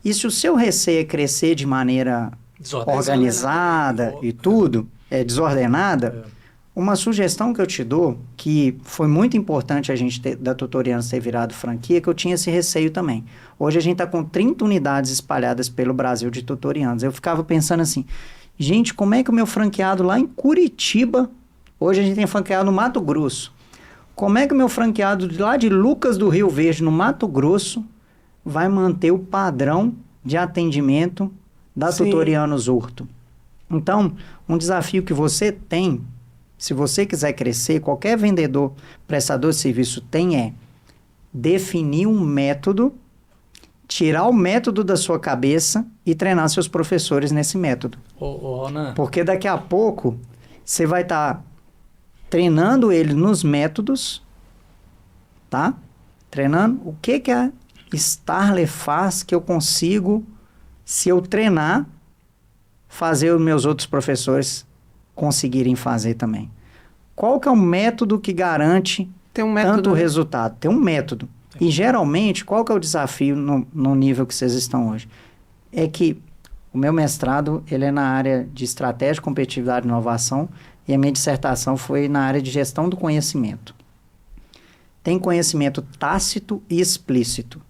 E se o seu receio é crescer de maneira organizada e tudo, desordenada, uma sugestão que eu te dou, que foi muito importante a gente da Tutorianos ter virado franquia, que eu tinha esse receio também. Hoje a gente está com 30 unidades espalhadas pelo Brasil de Tutorianos. Eu ficava pensando assim, gente, como é que o meu franqueado lá em Curitiba, hoje a gente tem franqueado no Mato Grosso, como é que o meu franqueado lá de Lucas do Rio Verde, no Mato Grosso, vai manter o padrão de atendimento da Sim. Tutorianos Horto? Então, um desafio que você tem, se você quiser crescer, qualquer vendedor, prestador de serviço tem definir um método, tirar o método da sua cabeça e treinar seus professores nesse método. Ô, Ronan, Porque daqui a pouco você vai estar treinando ele nos métodos, tá? Treinando o que a Starler faz que eu consigo, se eu treinar, fazer os meus outros professores conseguirem fazer também. Qual que é o método que garante Tem um método, tanto né? resultado? Tem um método. E geralmente, qual que é o desafio no nível que vocês estão hoje? É que o meu mestrado, ele é na área de estratégia, competitividade e inovação, e a minha dissertação foi na área de gestão do conhecimento. Tem conhecimento tácito e explícito. O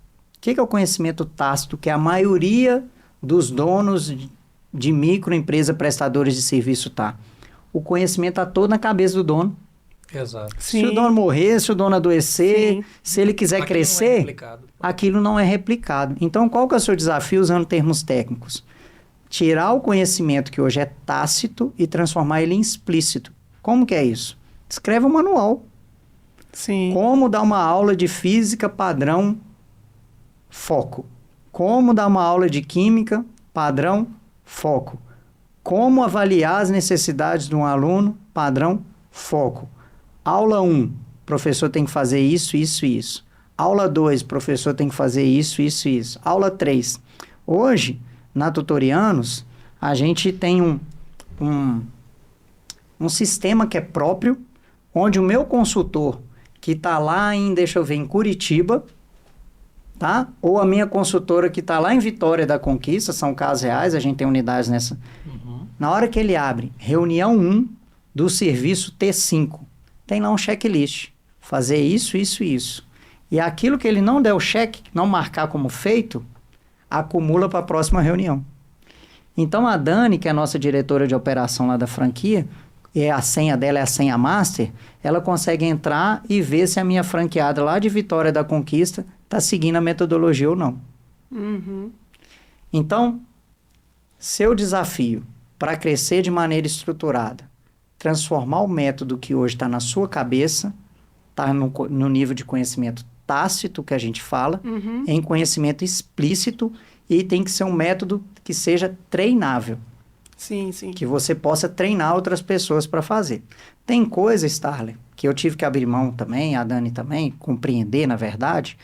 que é o conhecimento tácito? Que a maioria dos donos de microempresa prestadores de serviço tá. O conhecimento está todo na cabeça do dono. exato. Sim. Se o dono morrer, se o dono adoecer, Sim. se ele quiser Aqui não é crescer, replicado. aquilo não é replicado. Então, qual que é o seu desafio usando termos técnicos? Tirar o conhecimento que hoje é tácito e transformar ele em explícito. Como que é isso? Escreve um manual. Sim. Como dar uma aula de física padrão foco. Como dar uma aula de química padrão foco. Como avaliar as necessidades de um aluno padrão foco. Aula 1, professor tem que fazer isso, isso e isso. Aula 2, professor tem que fazer isso, isso e isso. Aula 3. Hoje, na Tutorianos, a gente tem um sistema que é próprio, onde o meu consultor, que está lá em, deixa eu ver, em Curitiba, tá? Ou a minha consultora que está lá em Vitória da Conquista, são casos reais, a gente tem unidades nessa. Na hora que ele abre reunião 1 do serviço T5, tem lá um checklist. Fazer isso, isso e isso. E aquilo que ele não der o cheque, não marcar como feito, acumula para a próxima reunião. Então a Dani, que é a nossa diretora de operação lá da franquia, e a senha dela é a senha master, ela consegue entrar e ver se a minha franqueada lá de Vitória da Conquista está seguindo a metodologia ou não. Uhum. Então, seu desafio para crescer de maneira estruturada, transformar o método que hoje está na sua cabeça, está no nível de conhecimento tácito que a gente fala, em conhecimento explícito, e tem que ser um método que seja treinável. Sim, sim. Que você possa treinar outras pessoas para fazer. Tem coisa, Starler, que eu tive que abrir mão também, a Dani também, compreender, na verdade,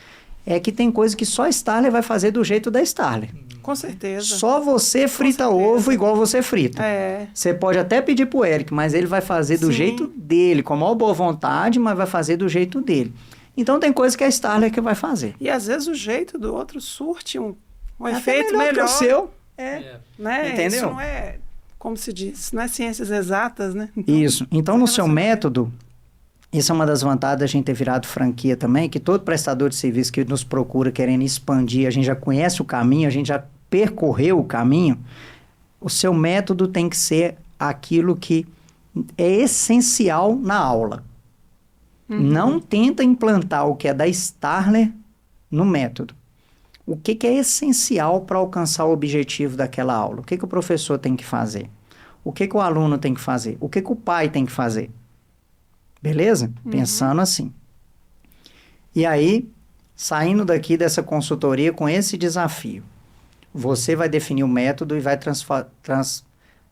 é que tem coisa que só a Starler vai fazer do jeito da Starler. Com certeza. Só você frita ovo igual você frita. É. Você pode até pedir pro Eric, mas ele vai fazer do Sim. jeito dele, com a maior boa vontade, mas vai fazer do jeito dele. Então tem coisa que a Starler que vai fazer. E às vezes o jeito do outro surte um Até efeito melhor que melhor. o seu. Né? Entendeu? Isso não é, como se diz, não é ciências exatas, né? Então, Isso. Então, no seu relacionamento. método, isso é uma das vantagens da gente ter virado franquia também, que todo prestador de serviço que nos procura querendo expandir, a gente já conhece o caminho, a gente já percorreu o caminho, o seu método tem que ser aquilo que é essencial na aula. Não tenta implantar o que é da Starler no método. O que é essencial para alcançar o objetivo daquela aula? O que o professor tem que fazer? O que o aluno tem que fazer? O que o pai tem que fazer? Beleza? Pensando assim. E aí, saindo daqui dessa consultoria com esse desafio, você vai definir o método e vai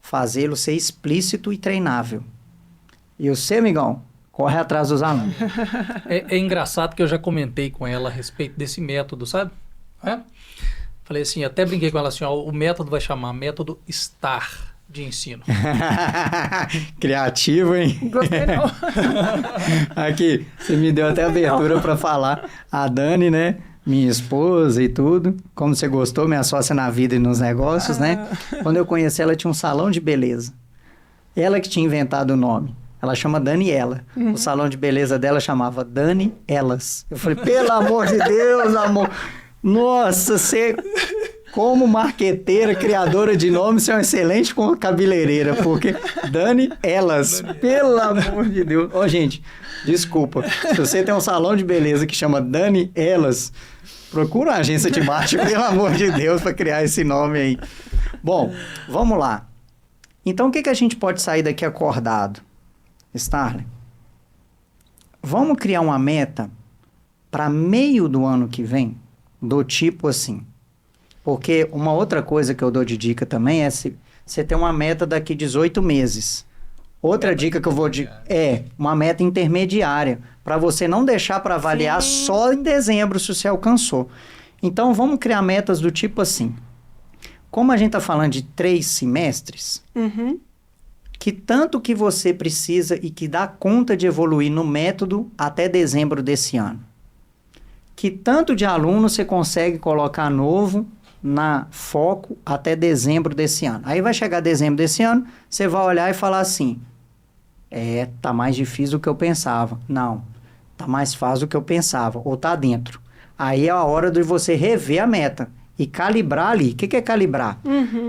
fazê-lo ser explícito e treinável. E você, amigão, corre atrás dos alunos. É engraçado que eu já comentei com ela a respeito desse método, sabe? Falei assim, até brinquei com ela assim, ó, o método vai chamar método STAR de ensino. Criativo, hein? Gostei não. Aqui, você me deu até abertura para falar. A Dani, né? Minha esposa e tudo. Como você gostou, minha sócia na vida e nos negócios, né? Quando eu conheci ela, tinha um salão de beleza. Ela que tinha inventado o nome. Ela chama Daniela. O salão de beleza dela chamava Dani Elas. Eu falei, pelo amor de Deus, amor. Nossa, você, como marqueteira, criadora de nome, você é uma excelente cabeleireira, porque Dani Elas, pelo amor de Deus. Ó, gente, desculpa. Se você tem um salão de beleza que chama Dani Elas, procura uma agência de marketing, pelo amor de Deus, para criar esse nome aí. Bom, vamos lá. Então, o que a gente pode sair daqui acordado? Starler, vamos criar uma meta para meio do ano que vem, do tipo assim. Porque uma outra coisa que eu dou de dica também é se você tem uma meta daqui 18 meses. Outra dica que eu vou é uma meta intermediária, para você não deixar para avaliar só em dezembro se você alcançou. Então, vamos criar metas do tipo assim. Como a gente está falando de 3 semestres, que tanto que você precisa e que dá conta de evoluir no método até dezembro desse ano? Que tanto de aluno você consegue colocar novo na foco até dezembro desse ano? Aí vai chegar dezembro desse ano, você vai olhar e falar assim, tá mais difícil do que eu pensava. Não, tá mais fácil do que eu pensava, ou tá dentro. Aí é a hora de você rever a meta e calibrar ali. O que é calibrar?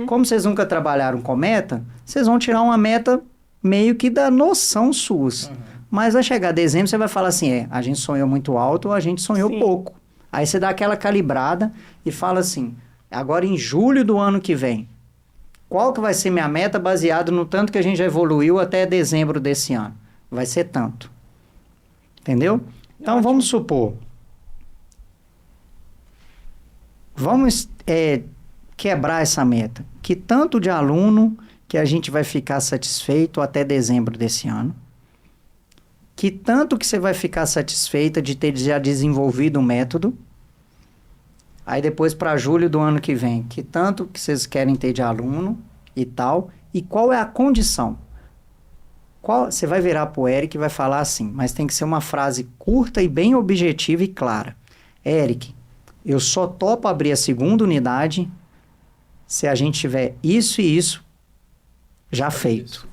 Como vocês nunca trabalharam com meta, vocês vão tirar uma meta meio que da noção suas. Mas vai chegar dezembro, você vai falar assim, a gente sonhou muito alto ou a gente sonhou pouco. Aí você dá aquela calibrada e fala assim, agora em julho do ano que vem, qual que vai ser minha meta baseado no tanto que a gente já evoluiu até dezembro desse ano? Vai ser tanto. Entendeu? Então, vamos supor... Vamos quebrar essa meta. Que tanto de aluno que a gente vai ficar satisfeito até dezembro desse ano? Que tanto que você vai ficar satisfeita de ter já desenvolvido o método? Aí depois para julho do ano que vem, que tanto que vocês querem ter de aluno e tal? E qual é a condição? Você vai virar para o Eric e vai falar assim, mas tem que ser uma frase curta e bem objetiva e clara. Eric, eu só topo abrir a segunda unidade se a gente tiver isso e isso já feito.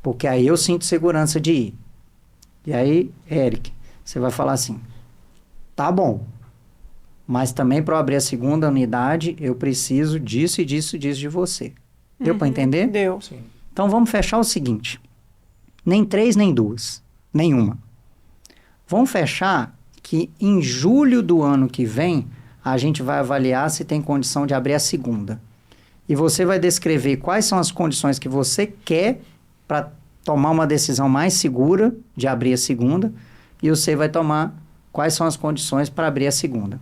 Porque aí eu sinto segurança de ir. E aí, Eric, você vai falar assim, tá bom, mas também para eu abrir a segunda unidade, eu preciso disso e disso e disso de você. Deu para entender? Deu. Sim. Então vamos fechar o seguinte, nem 3, nem 2, nenhuma. Vamos fechar que em julho do ano que vem, a gente vai avaliar se tem condição de abrir a segunda. E você vai descrever quais são as condições que você quer para tomar uma decisão mais segura de abrir a segunda, e você vai tomar quais são as condições para abrir a segunda.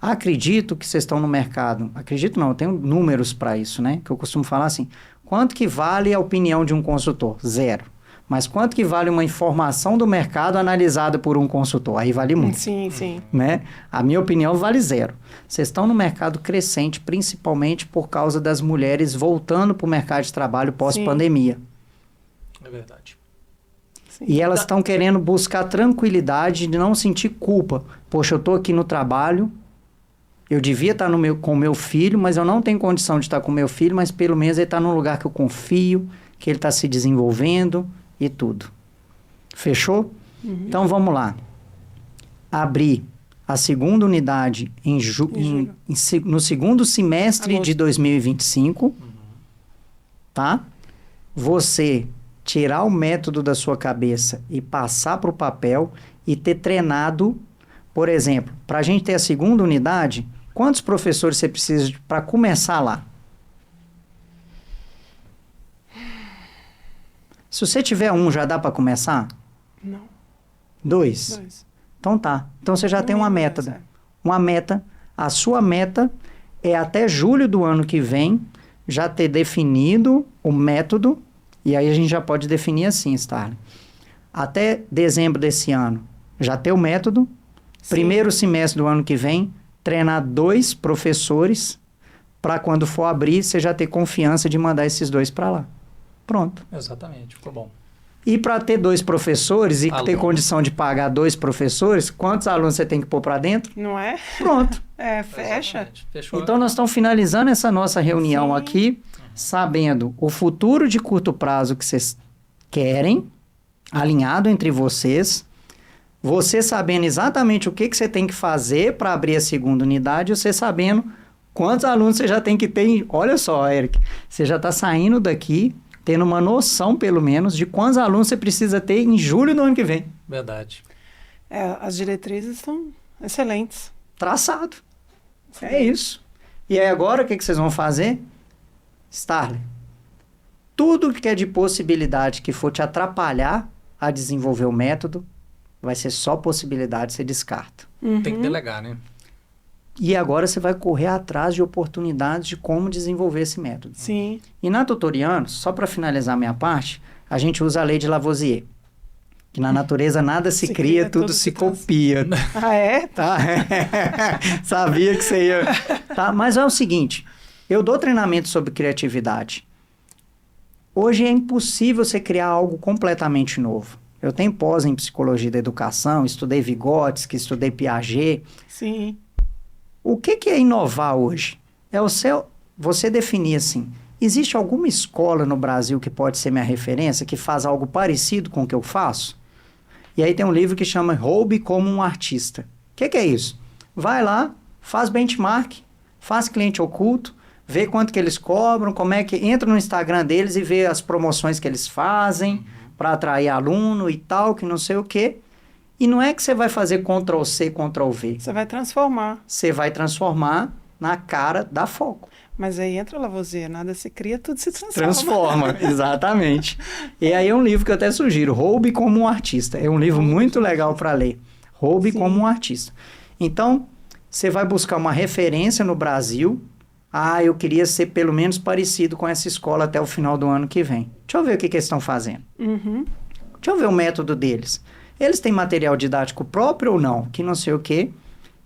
Acredito que vocês estão no mercado. Acredito não, eu tenho números para isso, né? Que eu costumo falar assim, quanto que vale a opinião de um consultor? 0. Mas quanto que vale uma informação do mercado analisada por um consultor? Aí vale muito. Sim, sim. Né? A minha opinião vale 0. Vocês estão no mercado crescente, principalmente por causa das mulheres voltando para o mercado de trabalho pós-pandemia. É verdade. Sim. E elas estão querendo buscar tranquilidade de não sentir culpa. Poxa, eu estou aqui no trabalho, eu devia estar com o meu filho, mas eu não tenho condição de estar com o meu filho, mas pelo menos ele está num lugar que eu confio, que ele está se desenvolvendo e tudo. Fechou? Então vamos lá. Abrir a segunda unidade no segundo semestre de 2025, tá? Você tirar o método da sua cabeça e passar para o papel e ter treinado, por exemplo, para a gente ter a segunda unidade, quantos professores você precisa para começar lá? Se você tiver 1, já dá para começar? Não. 2? 2. Então tá. Então você já tem uma meta. Uma meta. A sua meta é até julho do ano que vem já ter definido o método. E aí a gente já pode definir assim, Starling. Até dezembro desse ano, já ter o método. Sim. Primeiro semestre do ano que vem, treinar 2 professores para quando for abrir, você já ter confiança de mandar esses 2 para lá. Pronto. Exatamente, ficou bom. E para ter 2 professores e ter Aluno. condição de pagar 2 professores, quantos alunos você tem que pôr para dentro? Não é? Pronto. Fecha. Exatamente. Fechou. Então nós estamos finalizando essa nossa reunião Sim. aqui, sabendo o futuro de curto prazo que vocês querem, alinhado entre vocês, você sabendo exatamente o que você tem que fazer para abrir a segunda unidade, você sabendo quantos alunos você já tem que ter. Olha só, Eric, você já está saindo daqui tendo uma noção, pelo menos, de quantos alunos você precisa ter em julho do ano que vem. Verdade. As diretrizes estão excelentes. Traçado. É isso. E aí agora, o que vocês vão fazer? Starling, tudo que é de possibilidade que for te atrapalhar a desenvolver o método, vai ser só possibilidade, você descarta. Tem que delegar, né? E agora você vai correr atrás de oportunidades de como desenvolver esse método. Sim. E na Tutorianos, só para finalizar a minha parte, a gente usa a lei de Lavoisier. Que na natureza nada se cria, tudo se copia. Ah, é? Tá? Sabia que você ia... Tá? Mas é o seguinte, eu dou treinamento sobre criatividade. Hoje é impossível você criar algo completamente novo. Eu tenho pós em psicologia da educação, estudei Vygotsky, estudei Piaget. Sim. O que é inovar hoje? É você definir assim, existe alguma escola no Brasil que pode ser minha referência, que faz algo parecido com o que eu faço? E aí tem um livro que chama Roube como um Artista. O que é isso? Vai lá, faz benchmark, faz cliente oculto, vê quanto que eles cobram, como é que... Entra no Instagram deles e vê as promoções que eles fazem para atrair aluno e tal, que não sei o quê. E não é que você vai fazer Ctrl+C, Ctrl+V. Você vai transformar. Você vai transformar na cara da Foco. Mas aí entra Lavoisier, nada se cria, tudo se transforma. Transforma, exatamente. E aí é um livro que eu até sugiro, Roube como um Artista. É um livro muito legal para ler. Roube como um Artista. Então, você vai buscar uma referência no Brasil. Ah, eu queria ser pelo menos parecido com essa escola até o final do ano que vem. Deixa eu ver o que eles estão fazendo. Uhum. Deixa eu ver o método deles. Eles têm material didático próprio ou não? Que não sei o quê.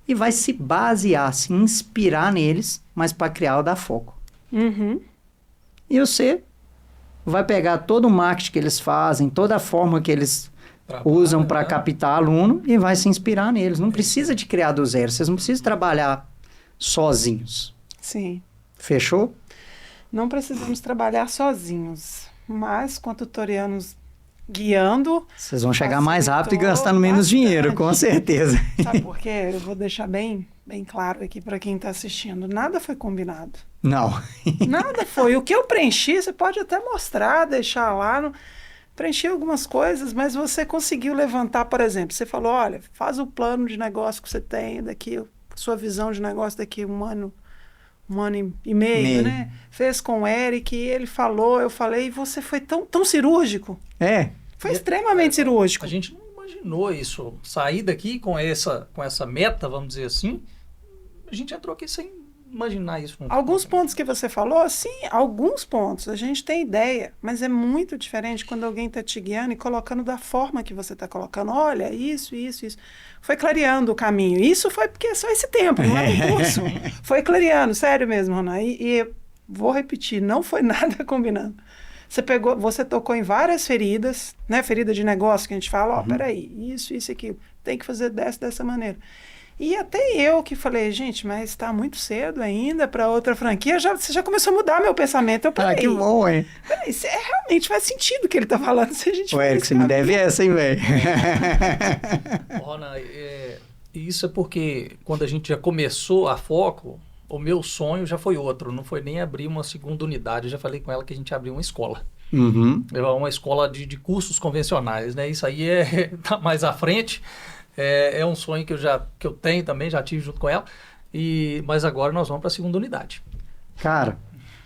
E vai se basear, se inspirar neles, mas para criar o da Foco. Uhum. E você vai pegar todo o marketing que eles fazem, toda a forma que eles usam para captar aluno e vai se inspirar neles. Não precisa de criar do zero, vocês não precisam trabalhar sozinhos. Sim. Fechou? Não precisamos trabalhar sozinhos, mas com tutorianos guiando... Vocês vão chegar mais rápido e gastando menos dinheiro, com certeza. Sabe por quê? Eu vou deixar bem claro aqui para quem está assistindo. Nada foi combinado. Não. Nada foi. O que eu preenchi, você pode até mostrar, deixar lá. Preenchi algumas coisas, mas você conseguiu levantar, por exemplo, você falou, olha, faz o plano de negócio que você tem daqui, sua visão de negócio daqui um ano e meio, né? Fez com o Eric, ele falou, eu falei, e você foi tão cirúrgico. Foi extremamente cirúrgico. A gente não imaginou isso. Sair daqui com essa meta, vamos dizer assim, a gente entrou aqui sem imaginar isso. Alguns pontos que você falou, sim, alguns pontos. A gente tem ideia, mas é muito diferente quando alguém está te guiando e colocando da forma que você está colocando. Olha, isso. Foi clareando o caminho. Isso foi porque é só esse tempo, não é um curso. Foi clareando, sério mesmo, Ronan. E vou repetir, não foi nada combinando. Você tocou em várias feridas, né? Ferida de negócio que a gente fala, peraí, isso, aquilo. Tem que fazer dessa maneira. E até eu que falei, gente, mas está muito cedo ainda para outra franquia, você já começou a mudar meu pensamento. Eu falei, que bom, hein? Peraí, realmente faz sentido o que ele está falando. Se a gente Eric, você me deve essa, hein, velho? Rona, isso é porque quando a gente já começou a Foco, o meu sonho já foi outro, não foi nem abrir uma segunda unidade, eu já falei com ela que a gente abriu uma escola. Uma escola de cursos convencionais, né? Isso aí tá mais à frente. É um sonho que eu tenho também, já tive junto com ela, mas agora nós vamos para a segunda unidade. Cara,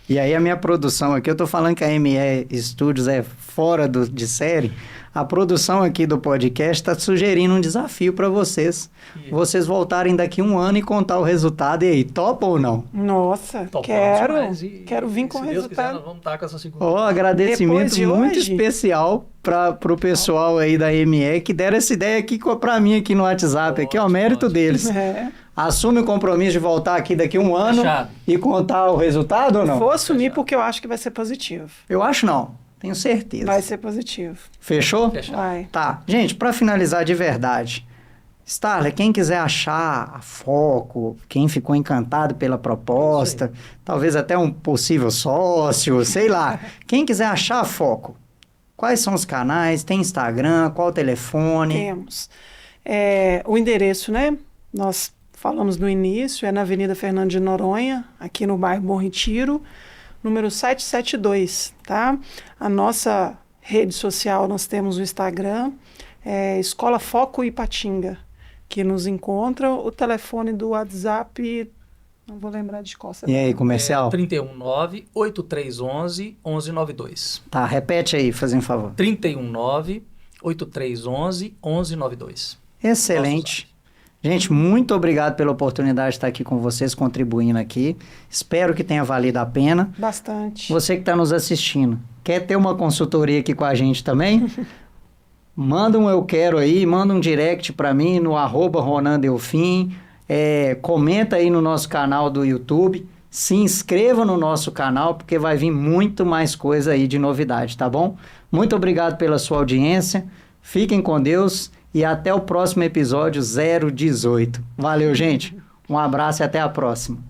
e aí a minha produção aqui, eu tô falando que a ME Studios é fora de série, a produção aqui do podcast está sugerindo um desafio para vocês. Vocês voltarem daqui 1 ano e contar o resultado, e aí, topa ou não? Nossa, quero vir com o resultado. Quiser, nós vamos estar com essa segunda. Agradecimento muito especial para o pessoal aí da ME que deram essa ideia aqui para mim aqui no WhatsApp, aqui é o mérito deles. Assume o compromisso de voltar aqui daqui 1 ano e contar o resultado ou não? Vou assumir porque eu acho que vai ser positivo. Eu acho não. Tenho certeza. Vai ser positivo. Fechou? Vai. Tá. Gente, para finalizar de verdade, Starler, quem quiser achar a Foco, quem ficou encantado pela proposta, talvez até um possível sócio, sei lá. Quem quiser achar a Foco, quais são os canais? Tem Instagram? Qual o telefone? Temos. O endereço, né? Nós falamos no início, é na Avenida Fernando de Noronha, aqui no bairro Bom Retiro, número 772, tá? A nossa rede social, nós temos o Instagram, Escola Foco Ipatinga, que nos encontra. O telefone do WhatsApp, não vou lembrar de qual. E aí, comercial? 319-8311-1192. Tá, repete aí, fazendo um favor. 319-8311-1192. Excelente. Gente, muito obrigado pela oportunidade de estar aqui com vocês, contribuindo aqui. Espero que tenha valido a pena. Bastante. Você que está nos assistindo, quer ter uma consultoria aqui com a gente também? Manda um eu quero aí, manda um direct para mim no @RonanDelfim. Comenta aí no nosso canal do YouTube. Se inscreva no nosso canal, porque vai vir muito mais coisa aí de novidade, tá bom? Muito obrigado pela sua audiência. Fiquem com Deus. E até o próximo episódio 018. Valeu, gente. Um abraço e até a próxima.